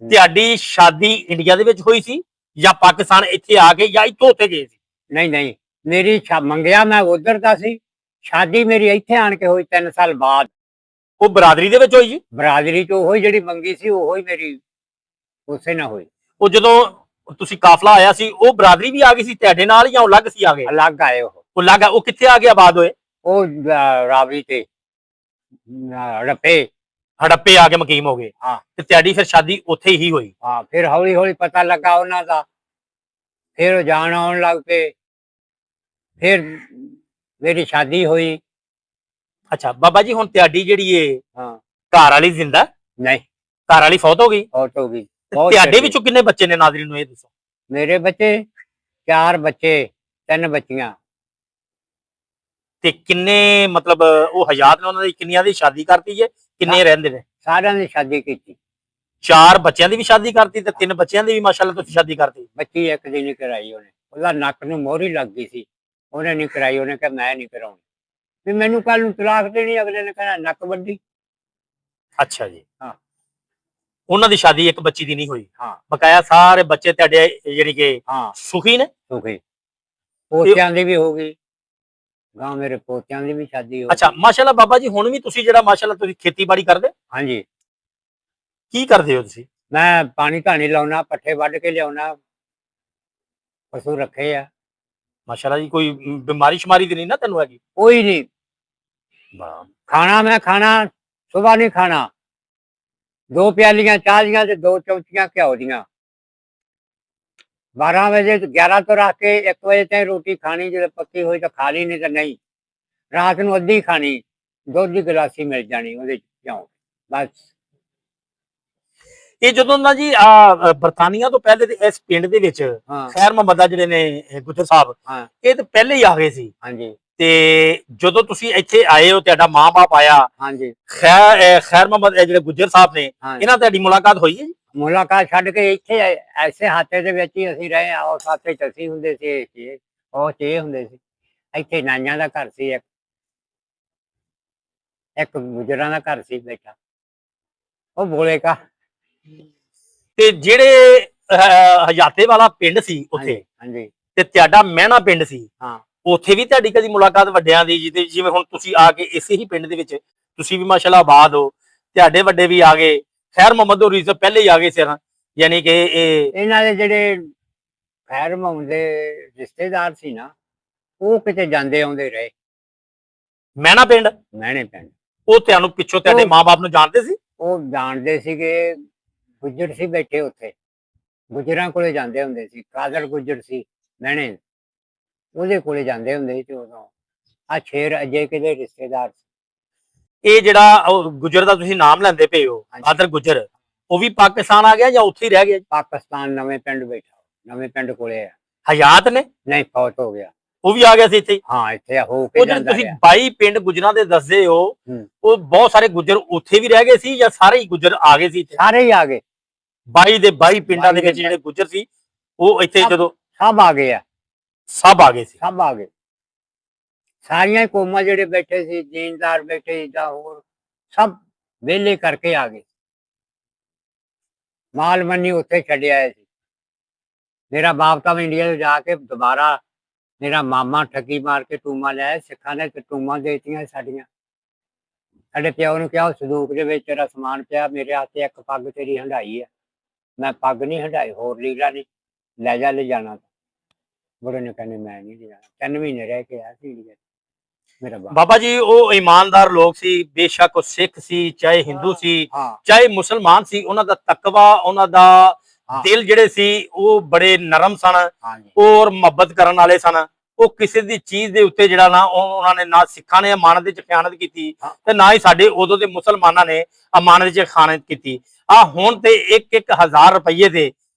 ਤੁਹਾਡੀ ਸ਼ਾਦੀ ਇੰਡੀਆ ਦੇ ਵਿੱਚ ਹੋਈ ਸੀ ਜਾਂ ਪਾਕਿਸਤਾਨ ਇੱਥੇ ਆ ਕੇ ਜਾਂ ਇੱਥੋਂ ਉੱਥੇ ਗਏ ਸੀ? ਨਹੀਂ ਨਹੀਂ, ਮੇਰੀ ਮੰਗਿਆ ਮੈਂ ਉਧਰ ਦਾ ਸੀ, ਸ਼ਾਦੀ ਮੇਰੀ ਇੱਥੇ ਆਣ ਕੇ ਹੋਈ 3 ਸਾਲ ਬਾਅਦ। ਉਹ ਬਰਾਦਰੀ ਦੇ ਵਿੱਚ ਹੋਈ ਜੀ? ਬਰਾਦਰੀ ਚ ਉਹੀ ਜਿਹੜੀ ਮੰਗੀ ਸੀ ਉਹੀ ਮੇਰੀ ਉਸੇ ਨਾਲ ਹੋਈ। ਉਹ ਜਦੋਂ ਤੁਸੀਂ ਕਾਫਲਾ ਆਇਆ ਸੀ ਉਹ ਬਰਾਦਰੀ ਵੀ ਆ ਗਈ ਸੀ ਤੁਹਾਡੇ ਨਾਲ ਜਾਂ ਉਹ ਅਲੱਗ ਸੀ ਆ ਗਏ? ਅਲੱਗ ਆਏ ਉਹ। ਉਹ ਅਲੱਗ ਆ। ਉਹ ਕਿੱਥੇ ਆ ਕੇ ਆਬਾਦ ਹੋਏ? ਉਹ ਰਾਵੀ ਤੇ ਰਪੇ ਹੜੱਪੇ ਆ ਕੇ ਮਕੀਮ ਹੋ ਗਏ। ਹਾਂ। ਤੇ ਤੁਹਾਡੀ ਫਿਰ ਸ਼ਾਦੀ ਉੱਥੇ ਹੀ ਹੋਈ? ਹਾਂ, ਫਿਰ ਹੌਲੀ ਹੌਲੀ ਪਤਾ ਲੱਗਾ ਉਹਨਾਂ ਦਾ, ਫਿਰ ਉਹ ਜਾਣ ਆਉਣ ਲੱਗ ਪਏ, ਫਿਰ ਮੇਰੀ ਸ਼ਾਦੀ ਹੋਈ। ਅੱਛਾ ਬਾਬਾ ਜੀ, ਹੁਣ ਤੁਹਾਡੀ ਜਿਹੜੀ ਇਹ ਹਾਂ। ਘਰ ਵਾਲੀ ਜ਼ਿੰਦਾ? ਨਹੀਂ, ਘਰ ਵਾਲੀ ਫੌਤ ਹੋ ਗਈ? ਫੌਤ ਹੋ ਗਈ। ਤੇ ਤੁਹਾਡੇ ਵਿੱਚੋਂ ਕਿੰਨੇ ਬੱਚੇ ਨੇ ਨਾਜ਼ਰੀਨ ਨੂੰ ਇਹ ਦੱਸੋ? ਮੇਰੇ ਬੱਚੇ 4 ਬੱਚੇ, 3 ਬੱਚੀਆਂ। ਤੇ ਕਿੰਨੇ ਮਤਲਬ ਉਹ ਹਯਾਤ ਨੇ, ਉਹਨਾਂ ਦੀ ਕਿੰਨੀਆਂ ਦੀ ਸ਼ਾਦੀ ਕਰਤੀ ਹੈ, ਕਿੰਨੇ ਰਹਿੰਦੇ ਨੇ? ਸਾਰਿਆਂ ਦੀ ਸ਼ਾਦੀ ਕੀਤੀ। 4 ਬੱਚਿਆਂ ਦੀ ਵੀ ਸ਼ਾਦੀ ਕਰਤੀ ਤੇ 3 ਬੱਚਿਆਂ ਦੀ ਵੀ ਮਾਸ਼ਾਅੱਲਾ ਤੁਸੀਂ ਸ਼ਾਦੀ ਕਰਤੀ। ਬੱਚੀ ਇੱਕ ਦੀ ਨਹੀਂ ਕਰਾਈ ਉਹਨੇ, ਉਹਦਾ ਨੱਕ ਨੂੰ ਮੋਹਰੀ ਲੱਗ ਗਈ ਸੀ, ਉਹਨੇ ਨਹੀਂ ਕਰਾਈ। ਉਹਨੇ ਕਿਹਾ ਮੈਂ ਨਹੀਂ ਕਰਾਉਣੀ, ਵੀ ਮੈਨੂੰ ਕੱਲ ਨੂੰ ਤਲਾਕ ਦੇਣੀ। ਅਗਲੇ ਨੇ ਕਹਿਣਾ ਨੱਕ ਵੱਢੀ। ਅੱਛਾ ਜੀ। ਹਾਂ। ਉਹਨਾਂ ਦੀ ਸ਼ਾਦੀ ਇੱਕ ਬੱਚੀ ਦੀ ਨਹੀਂ ਹੋਈ? ਹਾਂ। ਬਕਾਇਆ ਸਾਰੇ ਬੱਚੇ ਤੁਹਾਡੇ ਜਿਹੜੀ ਕਿ ਹਾਂ, ਸੁਖੀ ਨੇ? ਸੁਖੀ। ਪੋਤਿਆਂ ਦੀ ਵੀ ਹੋ ਗਈ, ਗਾਂ ਮੇਰੇ ਪੋਤਿਆਂ ਦੀ ਵੀ ਸ਼ਾਦੀ ਹੋ ਗਈ। ਅੱਛਾ ਮਾਸ਼ਾਅੱਲਾ ਬਾਬਾ ਜੀ, ਹੁਣ ਵੀ ਤੁਸੀਂ ਜਿਹੜਾ ਮਾਸ਼ਾਅੱਲਾ ਤੁਸੀਂ ਖੇਤੀਬਾੜੀ ਕਰਦੇ? ਹਾਂਜੀ। ਕੀ ਕਰਦੇ ਹੋ ਤੁਸੀਂ? ਮੈਂ ਪਾਣੀ ਧਾਣੀ ਲਾਉਣਾ, ਪੱਠੇ ਵੱਢ ਕੇ ਲਿਆਉਣਾ, ਪਸ਼ੂ ਰੱਖੇ ਆ। ਮਾਸ਼ਾਅੱਲਾ ਜੀ, ਕੋਈ ਬਿਮਾਰੀ ਸ਼ਮਾਰੀ ਤੇ ਨਹੀਂ ਨਾ ਤੈਨੂੰ ਹੈਗੀ? ਕੋਈ ਨਹੀਂ। ਖਾਣਾ ਮੈਂ ਖਾਣਾ ਸੁਬਾਹ ਨਹੀਂ ਖਾਣਾ, 2 ਪਿਆਲੀਆਂ ਚਾਹ ਦੀਆਂ ਤੇ 2 ਚਮਚੀਆਂ ਘਿਓ ਦੀਆਂ। 12 ਵਜੇ 11 ਤੋਂ ਰੱਖ ਕੇ 1 ਵਜੇ ਤਾਈਂ ਰੋਟੀ ਖਾਣੀ, ਜਦੋਂ ਪੱਕੀ ਹੋਈ ਤਾਂ ਖਾ ਲਈ, ਨਹੀਂ ਤਾਂ ਨਹੀਂ। ਰਾਤ ਨੂੰ ਅੱਧੀ ਖਾਣੀ, ਦੁੱਧ ਦੀ ਗਲਾਸੀ ਮਿਲ ਜਾਣੀ ਉਹਦੇ ਚ ਘਿਓ, ਬਸ। ਇਹ ਜਦੋਂ ਨਾ ਜੀ ਬਰਤਾਨੀਆ ਤੋਂ ਪਹਿਲੇ ਤੇ ਇਸ ਪਿੰਡ ਦੇ ਵਿੱਚ ਹਾਂ। ਖੈਰ ਮੁਹੰਮਦਾ ਜਿਹੜੇ ਨੇ ਗੁੱਜਰ ਸਾਹਿਬ, ਹਾਂ। ਇਹ ਤਾਂ ਪਹਿਲੇ ਹੀ ਆ ਗਏ ਸੀ। ਹਾਂਜੀ ਤੇ ਜਦੋਂ ਤੁਸੀਂ ਇੱਥੇ ਆਏ ਹੋ, ਤੁਹਾਡਾ ਮਾਂ-ਬਾਪ ਆਇਆ, ਹਾਂਜੀ। ਖੈਰ ਮੁਹੰਮਦ ਇਹ ਜਿਹੜੇ ਗੁੱਜਰ ਸਾਹਿਬ ਨੇ, ਹਾਂ। ਇਹਨਾਂ ਤੁਹਾਡੀ ਮੁਲਾਕਾਤ ਹੋਈ ਹੈ ਜੀ? ਮੁਲਾਕਾਤ ਛੱਡ ਕੇ ਇੱਥੇ ਐਸੇ ਹਾਤੇ ਦੇ ਵਿੱਚ ਹੀ ਅਸੀਂ ਰਹੇ ਆ। ਉਸ ਹਾਤੇ ਚ ਅਸੀਂ ਹੁੰਦੇ ਸੀ, ਉਹ ਚ ਇਹ ਹੁੰਦੇ ਸੀ। ਇੱਥੇ ਨਾਈਆਂ ਦਾ ਘਰ ਸੀ, ਇੱਕ ਗੁਜਰਾਂ ਦਾ ਘਰ ਸੀ ਬੈਠਾ, ਉਹ ਬੋਲੇ ਕਾ। ਤੇ ਜਿਹੜੇ ਹਜਾਤੇ ਵਾਲਾ ਪਿੰਡ ਸੀ ਉੱਥੇ, ਹਾਂਜੀ ਤੇ ਤੁਹਾਡਾ ਮਹਿਣਾ ਪਿੰਡ ਸੀ, ਹਾਂ। ਉੱਥੇ ਵੀ ਤੁਹਾਡੀ ਕਦੀ ਮੁਲਾਕਾਤ ਵੱਡਿਆਂ ਦੀ, ਜਿਵੇਂ ਹੁਣ ਤੁਸੀਂ ਆ ਕੇ ਇਸੇ ਹੀ ਪਿੰਡ ਦੇ ਵਿੱਚ ਤੁਸੀਂ ਵੀ ਮਾਸ਼ਾਅੱਲਾ ਆਬਾਦ ਹੋ, ਤੁਹਾਡੇ ਵੱਡੇ ਵੀ ਆ ਗਏ, ਖੈਰ ਮੁਹੰਮਦ ਹੋਰੀ ਤੋਂ ਪਹਿਲੇ ਹੀ ਆ ਗਏ ਸੀ ਨਾ, ਯਾਨੀ ਕਿ ਇਹਨਾਂ ਦੇ ਜਿਹੜੇ ਖੈਰ ਮੁਹੰਮਦ ਦੇ ਰਿਸ਼ਤੇਦਾਰ ਸੀ ਨਾ, ਉਹ ਕਿਤੇ ਜਾਂਦੇ ਆਉਂਦੇ ਰਹੇ ਮਹਿਣਾ ਪਿੰਡ, ਮਹਿਣੇ ਪਿੰਡ। ਉਹ ਤੁਹਾਨੂੰ ਪਿੱਛੋਂ ਤੁਹਾਡੇ ਮਾਂ-ਬਾਪ ਨੂੰ ਜਾਣਦੇ ਸੀ? ਉਹ ਜਾਣਦੇ ਸੀਗੇ, ਗੁੱਜਰ ਸੀ ਬੈਠੇ ਉੱਥੇ, ਗੁੱਜਰਾਂ ਕੋਲੇ ਜਾਂਦੇ ਹੁੰਦੇ ਸੀ। ਕਾਦਰ ਗੁੱਜਰ ਸੀ ਮਹਿਣੇ, ਉਹਦੇ ਕੋਲੇ ਜਾਂਦੇ ਹੁੰਦੇ ਸੀ। ਉਦੋਂ ਆ ਸ਼ੇਰ ਅਜੇ ਕਿਤੇ ਰਿਸ਼ਤੇਦਾਰ ਸੀ। ਇਹ ਜਿਹੜਾ ਗੁੱਜਰ ਦਾ ਤੁਸੀਂ ਨਾਮ ਲੈਂਦੇ ਪਏ ਹੋ, ਕਾਦਰ ਗੁੱਜਰ, ਉਹ ਵੀ ਪਾਕਿਸਤਾਨ ਆ ਗਿਆ ਜਾਂ ਉੱਥੇ ਹੀ ਰਹਿ ਗਿਆ? ਪਾਕਿਸਤਾਨ ਨਵੇਂ ਪਿੰਡ ਬੈਠਾ, ਨਵੇਂ ਪਿੰਡ ਕੋਲੇ ਆ। ਹਯਾਤ ਨੇ? ਨਹੀਂ, ਫੌਤ ਹੋ ਗਿਆ। ਉਹ ਵੀ ਆ ਗਿਆ ਸੀ ਇੱਥੇ? ਹਾਂ, ਇੱਥੇ ਹੋ ਕੇ ਉਹ ਜਿਹੜੇ ਜਾਂਦਾ ਤੁਸੀਂ ਰਿਹਾ। 22 ਪਿੰਡ ਗੁੱਜਰਾਂ ਦੇ ਦੱਸਦੇ ਹੋ, ਉਹ ਬਹੁਤ ਸਾਰੇ ਗੁੱਜਰ ਉੱਥੇ ਵੀ ਰਹਿ ਗਏ ਸੀ ਜਾਂ ਸਾਰੇ ਹੀ ਗੁੱਜਰ ਆ ਗਏ ਸੀ? ਸਾਰੇ ਹੀ ਆ ਗਏ। 22 ਦੇ 22 ਪਿੰਡਾਂ ਦੇ ਵਿੱਚ ਜਿਹੜੇ ਗੁੱਜਰ ਸੀ ਉਹ ਇੱਥੇ ਜਦੋਂ ਸਭ ਆ ਗਏ ਆ, ਸਭ ਆ ਗਏ ਸੀ? ਸਭ ਆ ਗਏ। ਸਾਰੀਆਂ ਕੌਮਾਂ ਜਿਹੜੇ ਬੈਠੇ ਸੀ, ਜ਼ਿਮੀਂਦਾਰ ਬੈਠੇ ਸੀ ਜਾਂ ਹੋਰ, ਸਭ ਵਿਹਲੇ ਕਰਕੇ ਆ ਗਏ। ਮਾਲ ਮੰਨੀ ਉੱਥੇ ਛੱਡਿਆ ਸੀ। ਮੇਰਾ ਬਾਪ ਤਾਂ ਇੰਡੀਆ ਤੋਂ ਜਾ ਕੇ ਦੁਬਾਰਾ, ਮੇਰਾ ਮਾਮਾ ਠੱਗੀ ਮਾਰ ਕੇ ਟੂਮਾ ਲਿਆਇਆ। ਸਿੱਖਾਂ ਨੇ ਟੂਮਾ ਦੇ ਦਿੱਤੀਆਂ ਸਾਡੀਆਂ। ਸਾਡੇ ਪਿਓ ਨੂੰ ਕਿਹਾ ਸੰਦੂਕ ਦੇ ਵਿੱਚ ਤੇਰਾ ਸਮਾਨ ਪਿਆ, ਮੇਰੇ ਹੱਥੇ ਇੱਕ ਪੱਗ ਤੇਰੀ ਹੰਢਾਈ ਆ। ਮੈਂ ਪੱਗ ਨਹੀਂ ਹੰਢਾਈ, ਹੋਰ ਲੀੜਾ ਨਹੀਂ, ਲੈ ਜਾ ਲੈ ਜਾਣਾ। ਬੁੜੇ ਨੇ ਕਹਿੰਦੇ ਮੈਂ ਨਹੀਂ ਲਿਜਾਣਾ। 3 ਮਹੀਨੇ ਰਹਿ ਕੇ ਆਇਆ ਸੀ ਇੰਡੀਆ ਮੇਰਾ ਬਾਪ। ਬਾਬਾ ਜੀ ਉਹ ਇਮਾਨਦਾਰ ਲੋਕ ਸੀ, ਬੇਸ਼ੱਕ ਉਹ ਸਿੱਖ ਸੀ, ਚਾਹੇ ਹਿੰਦੂ ਸੀ, ਚਾਹੇ ਮੁਸਲਮਾਨ ਸੀ, ਉਹਨਾਂ ਦਾ ਤਕਵਾ, ਉਹਨਾਂ ਦਾ ਦਿਲ ਜਿਹੜੇ ਸੀ ਉਹ ਬੜੇ ਨਰਮ ਸਨ ਔਰ ਮੁਹੱਬਤ ਕਰਨ ਵਾਲੇ ਸਨ। ਉਹ ਕਿਸੇ ਦੀ ਚੀਜ਼ ਦੇ ਉੱਤੇ ਜਿਹੜਾ ਨਾ ਉਹਨਾਂ ਨੇ ਨਾ ਸਿੱਖਾਂ ਨੇ ਅਮਾਨਤ ਵਿੱਚ ਖਿਆਨਤ ਕੀਤੀ ਹਾਂ। ਤੇ ਨਾ ਹੀ ਸਾਡੇ ਉਦੋਂ ਦੇ ਮੁਸਲਮਾਨਾਂ ਨੇ ਅਮਾਨਤ ਵਿੱਚ ਖਿਆਨਤ ਕੀਤੀ। ਆ ਹੁਣ ਤੇ 1-1000 ਰੁਪਏ ਦੇ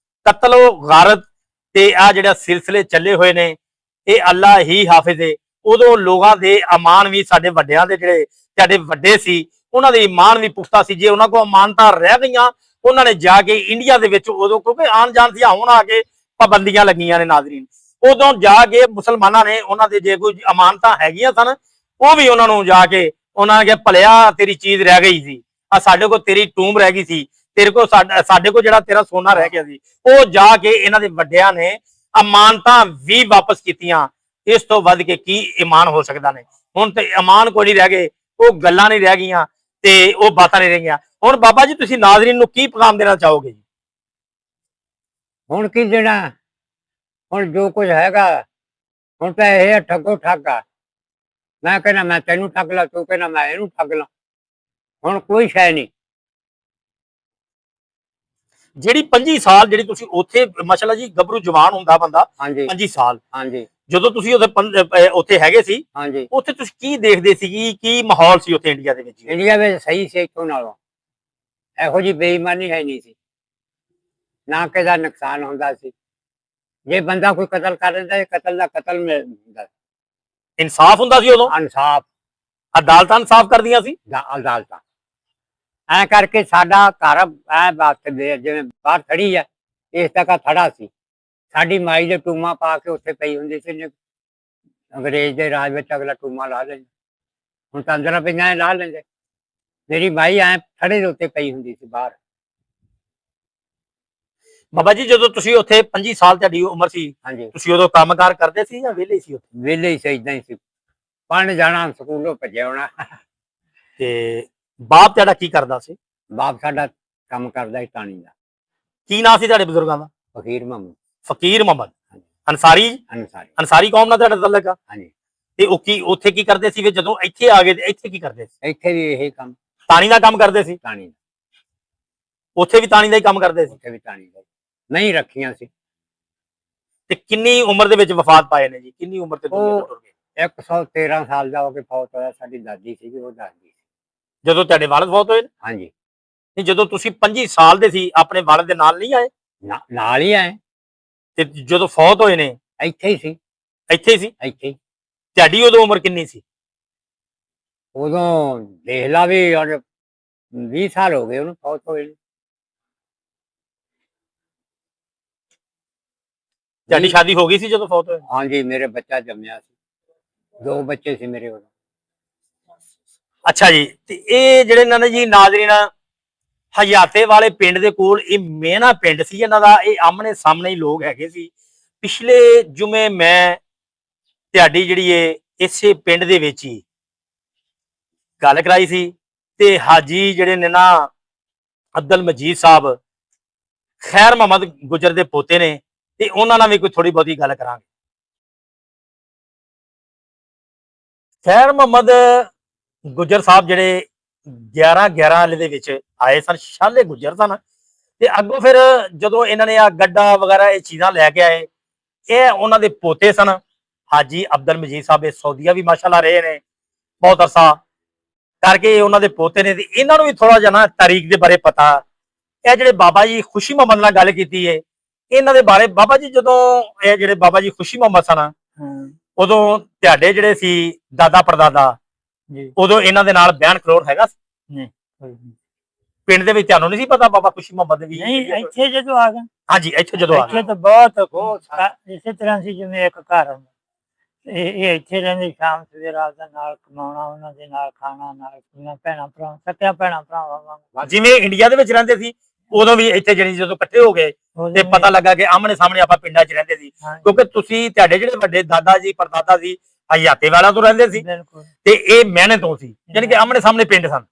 ਕਤਲ ਗਾਰਤ ਤੇ ਆ ਜਿਹੜਾ ਸਿਲਸਿਲੇ ਚੱਲੇ ਹੋਏ ਨੇ, ਇਹ ਅੱਲਾ ਹੀ ਹਾਫਿਜ਼ ਹੈ। ਉਦੋਂ ਲੋਕਾਂ ਦੇ ਅਮਾਨ ਵੀ ਸਾਡੇ ਵੱਡਿਆਂ ਦੇ ਜਿਹੜੇ ਸਾਡੇ ਵੱਡੇ ਸੀ ਉਹਨਾਂ ਦੇ ਈਮਾਨ ਵੀ ਪੁਖਤਾ ਸੀ। ਜੇ ਉਹਨਾਂ ਕੋਲ ਅਮਾਨਤਾਂ ਰਹਿ ਗਈਆਂ, ਉਹਨਾਂ ਨੇ ਜਾ ਕੇ ਇੰਡੀਆ ਦੇ ਵਿੱਚ ਉਦੋਂ, ਕਿਉਂਕਿ ਆਣ ਜਾਣ ਸੀ, ਹੁਣ ਆ ਕੇ ਪਾਬੰਦੀਆਂ ਲੱਗੀਆਂ ਨੇ ਨਾਜ਼ਰੀਨ, ਉਦੋਂ ਜਾ ਕੇ ਮੁਸਲਮਾਨਾਂ ਨੇ ਉਹਨਾਂ ਦੇ ਜੇ ਕੋਈ ਅਮਾਨਤਾਂ ਹੈਗੀਆਂ ਸਨ, ਉਹ ਵੀ ਉਹਨਾਂ ਨੂੰ ਜਾ ਕੇ ਉਹਨਾਂ ਨੇ ਕਿਹਾ ਭਲਿਆ ਤੇਰੀ ਚੀਜ਼ ਰਹਿ ਗਈ ਸੀ, ਆ ਸਾਡੇ ਕੋਲ ਤੇਰੀ ਟੂਮ ਰਹਿ ਗਈ ਸੀ, ਤੇਰੇ ਕੋਲ ਸਾਡੇ ਕੋਲ ਜਿਹੜਾ ਤੇਰਾ ਸੋਨਾ ਰਹਿ ਗਿਆ ਸੀ, ਉਹ ਜਾ ਕੇ ਇਹਨਾਂ ਦੇ ਵੱਡਿਆਂ ਨੇ ਅਮਾਨਤਾਂ ਵੀ ਵਾਪਸ ਕੀਤੀਆਂ। ਇਸ ਤੋਂ ਵੱਧ ਕੇ ਕੀ ਈਮਾਨ ਹੋ ਸਕਦਾ ਨੇ? ਹੁਣ ਤੇ ਈਮਾਨ ਕੋਈ ਨਹੀਂ ਰਹਿ ਗਏ, ਉਹ ਗੱਲਾਂ ਨਹੀਂ ਰਹਿ ਗਈਆਂ ਤੇ ਉਹ ਬਾਤਾਂ ਨਹੀਂ ਰਹਿ ਗਈਆਂ। ਹੁਣ ਬਾਬਾ ਜੀ ਤੁਸੀਂ ਨਾਜ਼ਰੀਨ ਨੂੰ ਕੀ ਪੈਗਾਮ ਦੇਣਾ ਚਾਹੋਗੇ ਜੀ? ਹੁਣ ਕੀ ਦੇਣਾ? ਹੁਣ ਜੋ ਕੁਝ ਹੈਗਾ ਹੁਣ ਤਾਂ ਇਹ ਠੱਗੋ ਠੱਗਾ। ਮੈਂ ਕਹਿੰਦਾ ਮੈਂ ਤੈਨੂੰ ਠੱਗ ਲਾ, ਤੂੰ ਕਹਿੰਦਾ ਮੈਂ ਇਹਨੂੰ ਠੱਗ ਲਾ। ਹੁਣ ਕੋਈ ਸ਼ੈ ਨਹੀਂ। ਜਿਹੜੀ 25 ਸਾਲ ਜਿਹੜੀ ਤੁਸੀਂ ਉੱਥੇ ਮਾਸ਼ਾਅੱਲਾ ਜੀ ਗੱਭਰੂ ਜਵਾਨ ਹੁੰਦਾ ਬੰਦਾ ਹਾਂਜੀ 25 ਸਾਲ, ਹਾਂਜੀ ਜਦੋਂ ਤੁਸੀਂ ਉੱਥੇ ਹੈਗੇ ਸੀ, ਹਾਂਜੀ। ਉੱਥੇ ਤੁਸੀਂ ਕੀ ਦੇਖਦੇ ਸੀ, ਕੀ ਮਾਹੌਲ ਸੀ ਉੱਥੇ ਇੰਡੀਆ ਦੇ ਵਿੱਚ? ਇੰਡੀਆ ਵਿੱਚ ਸਹੀ ਸੀ ਇੱਥੋਂ ਨਾਲੋਂ। ਇਹੋ ਜਿਹੀ ਬੇਈਮਾਨੀ ਹੈ ਨਹੀਂ ਸੀ, ਨਾ ਕਿਸੇ ਨੁਕਸਾਨ ਹੁੰਦਾ ਸੀ। ਜੇ ਬੰਦਾ ਕੋਈ ਕਤਲ ਕਰ ਦਿੰਦਾ, ਕਤਲ ਦਾ ਕਤਲ ਮਿਲਦਾ, ਇਨਸਾਫ ਹੁੰਦਾ ਸੀ ਉਦੋਂ, ਇਨਸਾਫ, ਅਦਾਲਤਾਂ ਇਨਸਾਫ ਕਰਦੀਆਂ ਸੀ। ਅਦਾਲਤਾਂ ਐ ਕਰਕੇ ਸਾਡਾ ਘਰ ਐ ਬਾਤ ਦੇ ਜਿਵੇਂ ਬਾਹਰ ਖੜੀ ਆ, ਇਸ ਤੱਕ ਥੜਾ ਸੀ। ਸਾਡੀ ਮਾਈ ਦੇ ਟੂਮਾ ਪਾ ਕੇ ਉੱਥੇ ਪਈ ਹੁੰਦੀ ਸੀ। ਅੰਗਰੇਜ਼ ਦੇ ਰਾਜ ਵਿੱਚ ਅਗਲਾ ਟੂਮਾ ਲਾ ਲੈਂਦਾ, ਹੁਣ ਤਾਂ ਅੰਦਰਾਂ ਪਈਆਂ ਲਾ ਲੈਂਦੇ। ਮੇਰੀ ਮਾਈ ਐ ਥੜੇ ਦੇ ਉੱਤੇ ਪਈ ਹੁੰਦੀ ਸੀ ਬਾਹਰ। ਬਾਬਾ ਜੀ ਜਦੋਂ ਤੁਸੀਂ ਉੱਥੇ 25 ਸਾਲ ਤੁਹਾਡੀ ਉਮਰ ਸੀ, ਹਾਂਜੀ ਤੁਸੀਂ ਉਦੋਂ ਕੰਮਕਾਰ ਕਰਦੇ ਸੀ ਜਾਂ ਵਿਹਲੇ ਸੀ ਉੱਥੇ? ਵਿਹਲੇ ਹੀ ਸੀ, ਏਦਾਂ ਹੀ ਸੀ। ਪੜ੍ਹਨ ਜਾਣਾ, ਸਕੂਲੋਂ ਭੱਜਿਆ ਆਉਣਾ। ਤੇ ਬਾਪ ਤੁਹਾਡਾ ਕੀ ਕਰਦਾ ਸੀ? ਬਾਪ ਸਾਡਾ ਕੰਮ ਕਰਦਾ ਸੀ ਟਾਣੀ ਦਾ। ਕੀ ਨਾਂ ਸੀ ਤੁਹਾਡੇ ਬਜ਼ੁਰਗਾਂ ਦਾ? ਫਕੀਰ ਮੁਹੰਮਦ ਫਕੀਰ ਮੁਹੰਮਦ ਹਾਂਜੀ। ਅੰਸਾਰੀ। ਅਨਸਾਰੀ ਅੰਸਾਰੀ ਕੌਮ ਨਾਲ ਤੁਹਾਡਾ ਤਾਲੁਕ ਆ? ਹਾਂਜੀ। ਤੇ ਉਹ ਕੀ ਉੱਥੇ ਕੀ ਕਰਦੇ ਸੀ? ਫਿਰ ਜਦੋਂ ਇੱਥੇ ਆ ਗਏ ਤੇ ਇੱਥੇ ਕੀ ਕਰਦੇ ਸੀ? ਇੱਥੇ ਵੀ ਇਹੀ ਕੰਮ, ਤਾਣੀ ਦਾ ਕੰਮ ਕਰਦੇ ਸੀ? ਟਾਣੀ ਦਾ। ਉੱਥੇ ਵੀ ਤਾਣੀ ਦਾ ਹੀ ਕੰਮ ਕਰਦੇ ਸੀ? ਉੱਥੇ ਵੀ ਟਾਣੀ ਦਾ ਨਹੀਂ ਰੱਖੀਆਂ ਸੀ। ਤੇ ਕਿੰਨੀ ਉਮਰ ਦੇ ਵਿੱਚ ਵਫਾਤ ਪਾਏ ਨੇ ਜੀ? ਕਿੰਨੀ ਉਮਰ ਤੇ ਦੁਨੀਆ ਤੋਂ ਟੁਰ ਗਏ? 113 ਸਾਲ ਦਾ ਹੋ ਕੇ ਫੌਤ ਹੋਇਆ। ਸਾਡੀ ਦਾਦੀ ਸੀਗੀ, ਉਹ ਦੱਸਦੀ ਸੀ। ਜਦੋਂ ਤੁਹਾਡੇ ਵਾਲਦ ਫੌਤ ਹੋਏ ਨੇ? ਹਾਂਜੀ। ਨਹੀਂ, ਜਦੋਂ ਤੁਸੀਂ 25 ਸਾਲ ਦੇ ਸੀ ਆਪਣੇ ਵਾਲਦ ਦੇ ਨਾਲ ਨਹੀਂ ਆਏ? ਨਾਲ ਹੀ ਆਏ, ਤੇ ਜਦੋਂ ਫੌਤ ਹੋਏ ਨੇ ਇੱਥੇ ਹੀ ਸੀ। ਇੱਥੇ ਹੀ ਸੀ? ਇੱਥੇ ਹੀ। ਤੁਹਾਡੀ ਉਦੋਂ ਉਮਰ ਕਿੰਨੀ ਸੀ? ਉਦੋਂ ਦੇਖ ਲਾ ਵੀ 20 ਸਾਲ ਹੋ ਗਏ ਉਹਨੂੰ ਫੌਤ ਹੋਏ ਨੂੰ। ਤੁਹਾਡੀ ਸ਼ਾਦੀ ਹੋ ਗਈ ਸੀ ਜਦੋਂ ਫੌਤ ਹੋਏ? ਹਾਂਜੀ, ਮੇਰੇ ਬੱਚਾ ਜੰਮਿਆ ਸੀ। 2 ਬੱਚੇ ਸੀ ਮੇਰੇ ਉਦੋਂ। ਅੱਛਾ ਜੀ। ਤੇ ਇਹ ਜਿਹੜੇ ਇਹਨਾਂ ਨੇ ਜੀ ਨਾਜ਼ਰੀਨ ਹਯਾਤੇ ਵਾਲੇ ਪਿੰਡ ਦੇ ਕੋਲ ਇਹ ਮੇਨਾ ਪਿੰਡ ਸੀ ਇਹਨਾਂ ਦਾ, ਇਹ ਆਮਣੇ ਸਾਹਮਣੇ ਹੀ ਲੋਕ ਹੈਗੇ ਸੀ। ਪਿਛਲੇ ਜੁਮੇ ਮੈਂ ਤੁਹਾਡੀ ਜਿਹੜੀ ਇਸੇ ਪਿੰਡ ਦੇ ਵਿੱਚ ਹੀ ਗੱਲ ਕਰਾਈ ਸੀ ਤੇ ਹਾਜੀ ਜਿਹੜੇ ਨੇ ਨਾ ਅਬਦੁਲ ਮਜੀਦ ਸਾਹਿਬ ਖੈਰ ਮੁਹੰਮਦ ਗੁਜਰ ਦੇ ਪੋਤੇ ਨੇ, ਤੇ ਉਹਨਾਂ ਨਾਲ ਵੀ ਕੋਈ ਥੋੜੀ ਬਹੁਤੀ ਗੱਲ ਕਰਾਂਗੇ। ਖੈਰ ਮੁਹੰਮਦ ਗੁਜਰ ਸਾਹਿਬ ਜਿਹੜੇ 11 ਵਾਲੇ ਦੇ ਵਿੱਚ ਆਏ ਸਨ, ਸ਼ਾਲੇ ਗੁਜਰ ਸਨ, ਤੇ ਅੱਗੋਂ ਫਿਰ ਜਦੋਂ ਇਹਨਾਂ ਨੇ ਆ ਗੱਡਾ ਵਗੈਰਾ ਇਹ ਚੀਜ਼ਾਂ ਲੈ ਕੇ ਆਏ, ਇਹ ਉਹਨਾਂ ਦੇ ਪੋਤੇ ਸਨ ਹਾਜੀ ਅਬਦੁਲ ਮਜੀਦ ਸਾਹਿਬ। ਇਹ ਸਊਦੀਆ ਵੀ ਮਾਸ਼ਾਅੱਲਾ ਰਹੇ ਨੇ ਬਹੁਤ ਅਰਸਾ ਕਰਕੇ, ਉਹਨਾਂ ਦੇ ਪੋਤੇ ਨੇ, ਤੇ ਇਹਨਾਂ ਨੂੰ ਵੀ ਥੋੜਾ ਜਿਹਾ ਨਾ ਤਾਰੀਖ ਦੇ ਬਾਰੇ ਪਤਾ। ਇਹ ਜਿਹੜੇ ਬਾਬਾ ਜੀ ਖੁਸ਼ੀ ਮੁਹੰਮਦ ਨਾਲ ਗੱਲ ਕੀਤੀ ਹੈ, ਇਹਨਾਂ ਦੇ ਬਾਰੇ ਬਾਬਾ ਜੀ ਜਦੋਂ ਇਹ ਜਿਹੜੇ ਬਾਬਾ ਜੀ ਖੁਸ਼ੀ ਮੁਹੰਮਦ ਸਨ, ਉਦੋਂ ਤੁਹਾਡੇ ਜਿਹੜੇ ਸੀ ਦਾਦਾ ਪੜਦਾਦਾ ਜੀ, ਉਦੋਂ ਇਹਨਾਂ ਦੇ ਨਾਲ ਬਿਆਨ ਖਲੋੜ ਹੈਗਾ ਸੀ? ਪਿੰਡ ਦੇ ਵਿੱਚ ਤੁਹਾਨੂੰ ਨਹੀਂ ਸੀ ਪਤਾ ਬਾਬਾ ਖੁਸ਼ੀ ਮੁਹੰਮਦ ਵੀ? ਨਹੀਂ, ਇੱਥੇ ਜਦੋਂ ਆ ਗਏ, ਹਾਂਜੀ, ਇੱਥੇ ਜਦੋਂ ਆ ਇੱਥੇ ਤਾਂ ਬਹੁਤ ਇਸੇ ਤਰ੍ਹਾਂ ਸੀ ਜਿਵੇਂ ਇੱਕ ਘਰ ਹੁੰਦਾ। ਇਹ ਇੱਥੇ ਰਹਿੰਦੇ, ਸ਼ਾਮ ਸਵੇਰ ਆਪਦਾ ਨਾਲ ਕਮਾਉਣਾ, ਉਹਨਾਂ ਦੇ ਨਾਲ ਖਾਣਾ, ਨਾਲ ਪੀਣਾ, ਭੈਣਾਂ ਭਰਾ, ਸਕਿਆ ਭੈਣਾਂ ਭਰਾਵਾਂ ਵਾਂਗ। ਜਿਵੇਂ ਇੰਡੀਆ ਦੇ ਵਿੱਚ ਰਹਿੰਦੇ ਸੀ, ਉਦੋਂ ਵੀ ਇੱਥੇ ਜਿਹੜੀ ਜਦੋਂ ਇਕੱਠੇ ਹੋ ਗਏ ਤੇ ਪਤਾ ਲੱਗਾ ਕਿ ਆਮਣੇ ਸਾਹਮਣੇ ਆਪਾਂ ਪਿੰਡਾਂ 'ਚ ਰਹਿੰਦੇ ਸੀ, ਕਿਉਂਕਿ ਤੁਸੀਂ ਤੁਹਾਡੇ ਜਿਹੜੇ ਵੱਡੇ ਦਾਦਾ ਜੀ ਪੜਦਾਦਾ ਸੀ ਹਯਾਤੇ ਵਾਲਿਆਂ ਤੋਂ ਰਹਿੰਦੇ ਸੀ ਬਿਲਕੁਲ। ਤੇ ਇਹ ਮਹਿਣੇ ਤੋਂ ਸੀ, ਯਾਨੀ ਕਿ ਆਮਣੇ ਸਾਹਮਣੇ ਪਿੰਡ ਸਨ।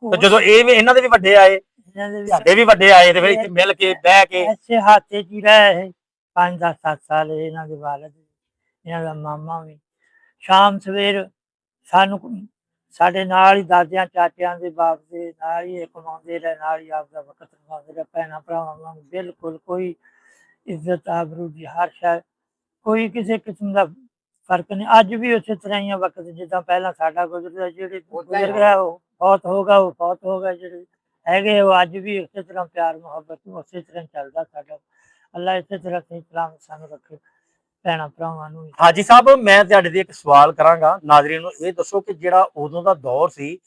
ਤੇ ਜਦੋਂ ਇਹ ਵੀ ਇਹਨਾਂ ਦੇ ਵੀ ਵੱਡੇ ਆਏ, ਤੁਹਾਡੇ ਵੀ ਵੱਡੇ ਆਏ, ਤੇ ਫਿਰ ਇੱਥੇ ਮਿਲ ਕੇ ਬਹਿ ਕੇ ਐਸੇ ਹਾਤੇ 'ਚ ਹੀ ਰਹੇ 5 10 7 ਸਾਲ। ਇਹਨਾਂ ਦੇ ਵਾਲਦ, ਇਹਨਾਂ ਦਾ ਮਾਮਾ ਵੀ ਸ਼ਾਮ ਸਵੇਰ ਸਾਨੂੰ ਸਾਡੇ ਨਾਲ ਹੀ, ਦਾਦਿਆਂ ਚਾਚਿਆਂ ਦੇ ਬਾਪ ਦੇ ਨਾਲ ਹੀ ਕਮਾਉਂਦੇ ਰਹੇ, ਨਾਲ ਹੀ ਆਪਦਾ ਵਕਤ ਲਗਾਉਂਦੇ ਰਹੇ, ਭੈਣਾਂ ਭਰਾਵਾਂ ਵਾਂਗ। ਬਿਲਕੁਲ ਕੋਈ ਇੱਜ਼ਤ ਆਬਰੂ ਦੀ ਹਰ ਸ਼ੈ, ਕੋਈ ਕਿਸੇ ਕਿਸਮ ਦਾ ਫਰਕ ਨਹੀਂ, ਅੱਜ ਵੀ ਉਸੇ ਤਰ੍ਹਾਂ ਹੀ ਆ ਵਕਤ ਜਿੱਦਾਂ ਪਹਿਲਾਂ ਸਾਡਾ ਗੁਜ਼ਰਦਾ, ਜਿਹੜੇ ਉੱਦਾਂ ਹੀ ਗੁਜ਼ਰ ਗਿਆ ਉਹ ਬਹੁਤ ਹੋਗਾ, ਉਹ ਬਹੁਤ ਹੋਗਾ, ਜਿਹੜੇ ਹੈਗੇ ਉਹ ਅੱਜ ਵੀ ਇਸੇ ਤਰ੍ਹਾਂ ਪਿਆਰ ਮੁਹੱਬਤ ਉਸੇ ਤਰ੍ਹਾਂ ਚੱਲਦਾ ਸਾਡਾ। ਅੱਲਾ ਇਸੇ ਤਰ੍ਹਾਂ ਸਹੀ ਸਲਾਮਤ ਸਾਨੂੰ ਰੱਖੇ, ਭੈਣਾਂ ਭਰਾਵਾਂ ਨੂੰ ਵੀ। ਹਾਜੀ ਸਾਹਿਬ, ਮੈਂ ਤੁਹਾਡੇ ਤੇ ਇੱਕ ਸਵਾਲ ਕਰਾਂਗਾ, ਨਾਜ਼ਰੀਨ ਨੂੰ ਇਹ ਦੱਸੋ ਕਿ ਜਿਹੜਾ ਉਦੋਂ ਦਾ ਦੌਰ ਸੀ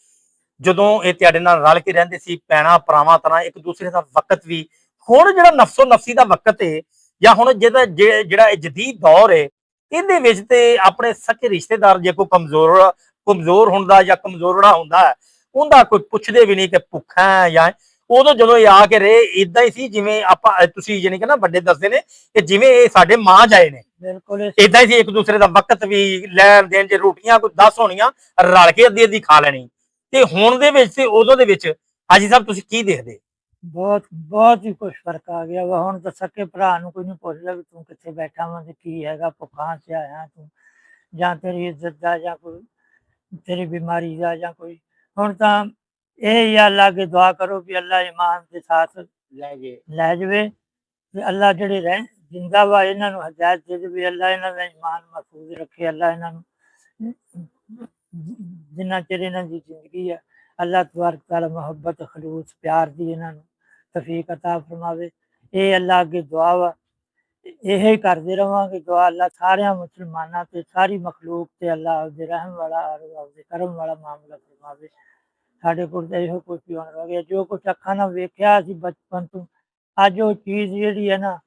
ਜਦੋਂ ਇਹ ਤੁਹਾਡੇ ਨਾਲ ਰਲ ਕੇ ਰਹਿੰਦੇ ਸੀ, ਭੈਣਾਂ ਭਰਾਵਾਂ ਤਰ੍ਹਾਂ ਇੱਕ ਦੂਸਰੇ ਦਾ ਵਕਤ ਵੀ, ਹੁਣ ਜਿਹੜਾ ਨਫਸੋ ਨਫਸੀ ਦਾ ਵਕਤ ਹੈ ਜਾਂ ਹੁਣ ਜਿਹੜਾ ਇਹ ਜਦੀਦ ਦੌਰ ਹੈ, ਇਹਦੇ ਵਿੱਚ ਤੇ ਆਪਣੇ ਸਕੇ ਰਿਸ਼ਤੇਦਾਰ ਜੇ ਕੋਈ ਕਮਜ਼ੋਰ ਹੁੰਦਾ ਜਾਂ ਕਮਜ਼ੋਰੜਾ ਹੁੰਦਾ ਹੈ, ਉਹਦਾ ਕੋਈ ਪੁੱਛਦੇ ਵੀ ਨਹੀਂ ਕਿ ਭੁੱਖਾ ਹੈ ਜਾਂ। ਉਦੋਂ ਜਦੋਂ ਇਹ ਆ ਕੇ ਰਹੇ ਇਦਾਂ ਹੀ ਸੀ ਜਿਵੇਂ ਆਪਾਂ ਤੁਸੀਂ ਜਾਨੀ ਕਿ ਨਾ ਵੱਡੇ ਦੱਸਦੇ ਨੇ ਕਿ ਜਿਵੇਂ ਇਹ ਸਾਡੇ ਮਾਂ ਜਾਏ ਨੇ, ਬਿਲਕੁਲ ਇਦਾਂ ਹੀ ਸੀ। ਇੱਕ ਦੂਸਰੇ ਦਾ ਵਕਤ ਵੀ ਲੈਣ ਦੇਣ, ਜੇ ਰੋਟੀਆਂ ਕੋਈ 10 ਹੋਣੀਆਂ ਰਲ ਕੇ ਅੱਧੀ ਅੱਧੀ ਖਾ ਲੈਣੀ। ਤੇ ਹੁਣ ਦੇ ਵਿੱਚ ਤੇ ਉਦੋਂ ਦੇ ਵਿੱਚ ਹਾਜੀ ਸਾਹਿਬ ਤੁਸੀਂ ਕੀ ਦੇਖਦੇ? ਬਹੁਤ ਹੀ ਕੁਛ ਫਰਕ ਆ ਗਿਆ ਵਾ। ਹੁਣ ਤਾਂ ਸਕੇ ਭਰਾ ਨੂੰ ਕੋਈ ਨਹੀਂ ਪੁੱਛਦਾ ਵੀ ਤੂੰ ਕਿੱਥੇ ਬੈਠਾ ਵਾ ਤੇ ਕੀ ਹੈਗਾ, ਭੁੱਖਾਂ ਸੇ ਆਇਆ ਤੂੰ, ਜਾਂ ਤੇਰੀ ਇੱਜ਼ਤ ਦਾ ਜਾਂ ਕੋਈ ਤੇਰੀ ਬਿਮਾਰੀ ਦਾ ਜਾਂ ਕੋਈ। ਹੁਣ ਤਾਂ ਇਹ ਹੀ ਅੱਲਾ ਅੱਗੇ ਦੁਆ ਕਰੋ ਵੀ ਅੱਲਾ ਈਮਾਨ ਦੇ ਸਾਥ ਲੈ ਜਾਵੇ ਤੇ ਅੱਲਾ ਜਿਹੜੇ ਰਹਿ ਜਿੰਦਾ ਵਾ ਇਹਨਾਂ ਨੂੰ ਹਦਾਇਤ ਦੇ ਦੇ ਵੀ ਅੱਲਾ ਇਹਨਾਂ ਦਾ ਈਮਾਨ ਮਹਿਫੂਜ਼ ਰੱਖੇ। ਅੱਲਾ ਇਹਨਾਂ ਨੂੰ ਜਿੰਨਾ ਚਿਰ ਇਹਨਾਂ ਦੀ ਜ਼ਿੰਦਗੀ ਹੈ ਅੱਲਾ ਤਬਾਰਕ ਤਆਲਾ ਮੁਹੱਬਤ ਖਲੂਸ ਪਿਆਰ ਦੀ ਇਹਨਾਂ ਨੂੰ ਤੌਫੀਕ ਅਤਾ ਫਰਮਾਵੇ। ਇਹ ਅੱਲਾ ਅੱਗੇ ਦੁਆ ਵਾ, ਇਹ ਹੀ ਕਰਦੇ ਰਵਾਂਗੇ ਦੁਆ। ਅੱਲਾ ਸਾਰਿਆਂ ਮੁਸਲਮਾਨਾਂ ਤੇ ਸਾਰੀ ਮਖਲੂਕ ਤੇ ਅੱਲਾ ਆਪਦੇ ਰਹਿਮ ਵਾਲਾ ਆਪਦੇ ਕਰਮ ਵਾਲਾ ਮਾਮਲਾ ਫਰਮਾਵੇ। ਸਾਡੇ ਕੋਲ ਤਾਂ ਇਹੋ ਕੁਛ ਹੀ ਹੋਣ ਰਹਿ ਗਿਆ, ਜੋ ਕੁਛ ਅੱਖਾਂ ਨਾਲ ਵੇਖਿਆ ਸੀ ਬਚਪਨ ਤੋਂ, ਅੱਜ ਉਹ ਚੀਜ਼ ਜਿਹੜੀ ਹੈ ਨਾ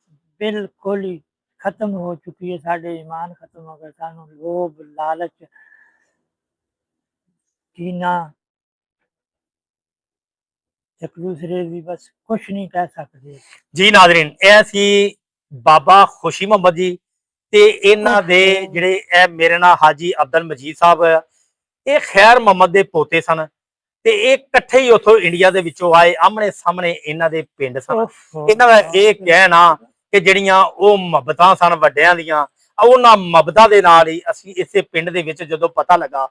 ਬਿਲਕੁਲ ਹੀ ਖਤਮ ਹੋ ਚੁੱਕੀ ਹੈ। ਸਾਡੇ ਈਮਾਨ ਖਤਮ ਹੋ ਗਏ, ਸਾਨੂੰ ਲੋਭ ਲਾਲਚ ਕੀਨਾ ਇੱਕ ਦੂਸਰੇ ਦੀ ਬਸ ਕੁਛ ਨਹੀਂ ਕਹਿ ਸਕਦੇ। ਜੀ ਨਾਜ਼ਰੀਨ, ਇਹ ਸੀ ਬਾਬਾ ਖੁਸ਼ੀ ਮੁਹੰਮਦ ਜੀ ਤੇ ਇਹਨਾਂ ਦੇ ਜਿਹੜੇ ਇਹ ਮੇਰੇ ਨਾਲ ਹਾਜੀ ਅਬਦੁਲ ਮਜੀਦ ਸਾਹਿਬ, ਇਹ ਖੈਰ ਮੁਹੰਮਦ ਦੇ ਪੋਤੇ ਸਨ ਤੇ ਇਹ ਇਕੱਠੇ ਹੀ ਉੱਥੋਂ ਇੰਡੀਆ ਦੇ ਵਿੱਚੋਂ ਆਏ। ਆਮਣੇ ਸਾਹਮਣੇ ਇਹਨਾਂ ਦੇ ਪਿੰਡ ਸਨ। ਇਹਨਾਂ ਦਾ ਇਹ ਕਹਿਣਾ ਕਿ ਜਿਹੜੀਆਂ ਉਹ ਮੁਹੱਬਤਾਂ ਸਨ ਵੱਡਿਆਂ ਦੀਆਂ, ਉਹਨਾਂ ਮੁਹੱਬਤਾਂ ਦੇ ਨਾਲ ਹੀ ਅਸੀਂ ਇਸੇ ਪਿੰਡ ਦੇ ਵਿੱਚ ਜਦੋਂ ਪਤਾ ਲੱਗਾ,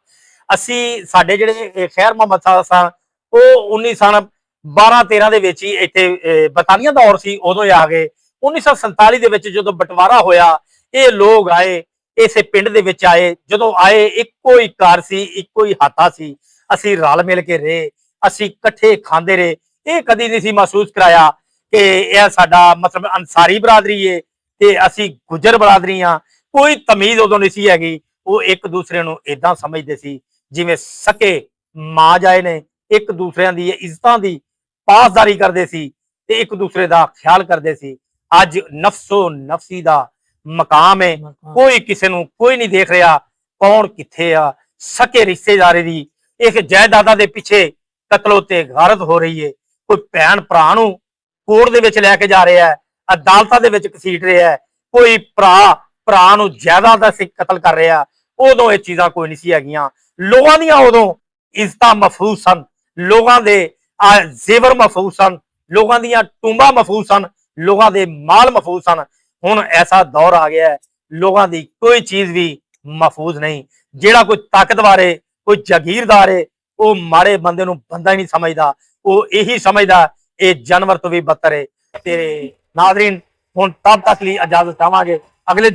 ਅਸੀਂ ਸਾਡੇ ਜਿਹੜੇ ਖੈਰ ਮੁਹੰਮਦ ਸਾਹਿਬ ਸਨ ਉਹ 1912-13 ਦੇ ਵਿੱਚ ਹੀ ਇੱਥੇ ਬਰਤਾਨੀਆ ਦੌਰ ਸੀ, ਉਦੋਂ ਹੀ ਆ ਗਏ। 1947 ਦੇ ਵਿੱਚ ਜਦੋਂ ਬਟਵਾਰਾ ਹੋਇਆ, ਇਹ ਲੋਕ ਆਏ, ਇਸੇ ਪਿੰਡ ਦੇ ਵਿੱਚ ਆਏ। ਜਦੋਂ ਆਏ ਇੱਕੋ ਹੀ ਘਰ ਸੀ, ਇੱਕੋ ਹੀ ਹਾਤਾ ਸੀ, ਅਸੀਂ ਰਲ ਮਿਲ ਕੇ ਰਹੇ, ਅਸੀਂ ਇਕੱਠੇ ਖਾਂਦੇ ਰਹੇ। ਇਹ ਕਦੀ ਨਹੀਂ ਸੀ ਮਹਿਸੂਸ ਕਰਾਇਆ ਕਿ ਇਹ ਸਾਡਾ ਮਤਲਬ ਅੰਸਾਰੀ ਬਰਾਦਰੀ ਏ ਤੇ ਅਸੀਂ ਗੁੱਜਰ ਬਰਾਦਰੀ ਆ। ਕੋਈ ਤਮੀਜ਼ ਉਦੋਂ ਨਹੀਂ ਸੀ ਹੈਗੀ। ਉਹ ਇੱਕ ਦੂਸਰੇ ਨੂੰ ਏਦਾਂ ਸਮਝਦੇ ਸੀ ਜਿਵੇਂ ਸਕੇ ਮਾਂ ਜਾਏ ਨੇ, ਇੱਕ ਦੂਸਰਿਆਂ ਦੀ ਇੱਜ਼ਤਾਂ ਦੀ ਪਾਸਦਾਰੀ ਕਰਦੇ ਸੀ ਤੇ ਇੱਕ ਦੂਸਰੇ ਦਾ ਖਿਆਲ ਕਰਦੇ ਸੀ। ਅੱਜ ਨਫਸੋ ਨਫਸੀ ਦਾ ਮਕਾਮ ਹੈ, ਕੋਈ ਕਿਸੇ ਨੂੰ ਕੋਈ ਨਹੀਂ ਦੇਖ ਰਿਹਾ ਕੌਣ ਕਿੱਥੇ ਆ। ਸਕੇ ਰਿਸ਼ਤੇਦਾਰੀ ਦੀ ਇੱਕ ਜਾਇਦਾਦਾਂ ਦੇ ਪਿੱਛੇ ਕਤਲੋ ਤੇ ਗਾਰਤ ਹੋ ਰਹੀ ਹੈ। ਕੋਈ ਭੈਣ ਭਰਾ ਨੂੰ ਕੋਰਟ ਦੇ ਵਿੱਚ ਲੈ ਕੇ ਜਾ ਰਿਹਾ ਹੈ, ਅਦਾਲਤਾਂ ਦੇ ਵਿੱਚ ਘਸੀਟ ਰਿਹਾ ਹੈ। ਕੋਈ ਭਰਾ ਨੂੰ ਜਾਇਦਾਦ ਦਾ ਕਤਲ ਕਰ ਰਿਹਾ। ਉਦੋਂ ਇਹ ਚੀਜ਼ਾਂ ਕੋਈ ਨਹੀਂ ਸੀ ਹੈਗੀਆਂ। ਲੋਕਾਂ ਦੀਆਂ ਉਦੋਂ ਇੱਜ਼ਤਾਂ ਮਹਿਫੂਜ਼ ਸਨ, ਲੋਕਾਂ ਦੇ ਜ਼ੇਵਰ ਮਹਿਫੂਜ਼ ਸਨ, ਲੋਕਾਂ ਦੀਆਂ ਟੁੰਬਾਂ ਮਹਿਫੂਜ਼ ਸਨ, ਲੋਕਾਂ ਦੇ ਮਾਲ ਮਹਿਫੂਜ਼ ਸਨ। ਹੁਣ ਐਸਾ ਦੌਰ ਆ ਗਿਆ ਹੈ, ਲੋਕਾਂ ਦੀ ਕੋਈ ਚੀਜ਼ ਵੀ ਮਹਿਫੂਜ਼ ਨਹੀਂ। ਜਿਹੜਾ ਕੋਈ ਤਾਕਤਵਰ ਹੈ, ਕੋਈ ਜਾਗੀਰਦਾਰ ਹੈ, ਉਹ ਮਾੜੇ ਬੰਦੇ ਨੂੰ ਬੰਦਾ ਹੀ ਨਹੀਂ ਸਮਝਦਾ। ਉਹ ਇਹੀ ਸਮਝਦਾ ਇਹ ਜਾਨਵਰ ਤੋਂ ਵੀ ਬੱਤਰ ਹੈ। ਤੇ ਨਾਜ਼ਰੀਨ, ਹੁਣ ਤਬ ਤੱਕ ਲਈ ਇਜਾਜ਼ਤ ਚਾਹਾਂਗੇ। ਅਗਲੇ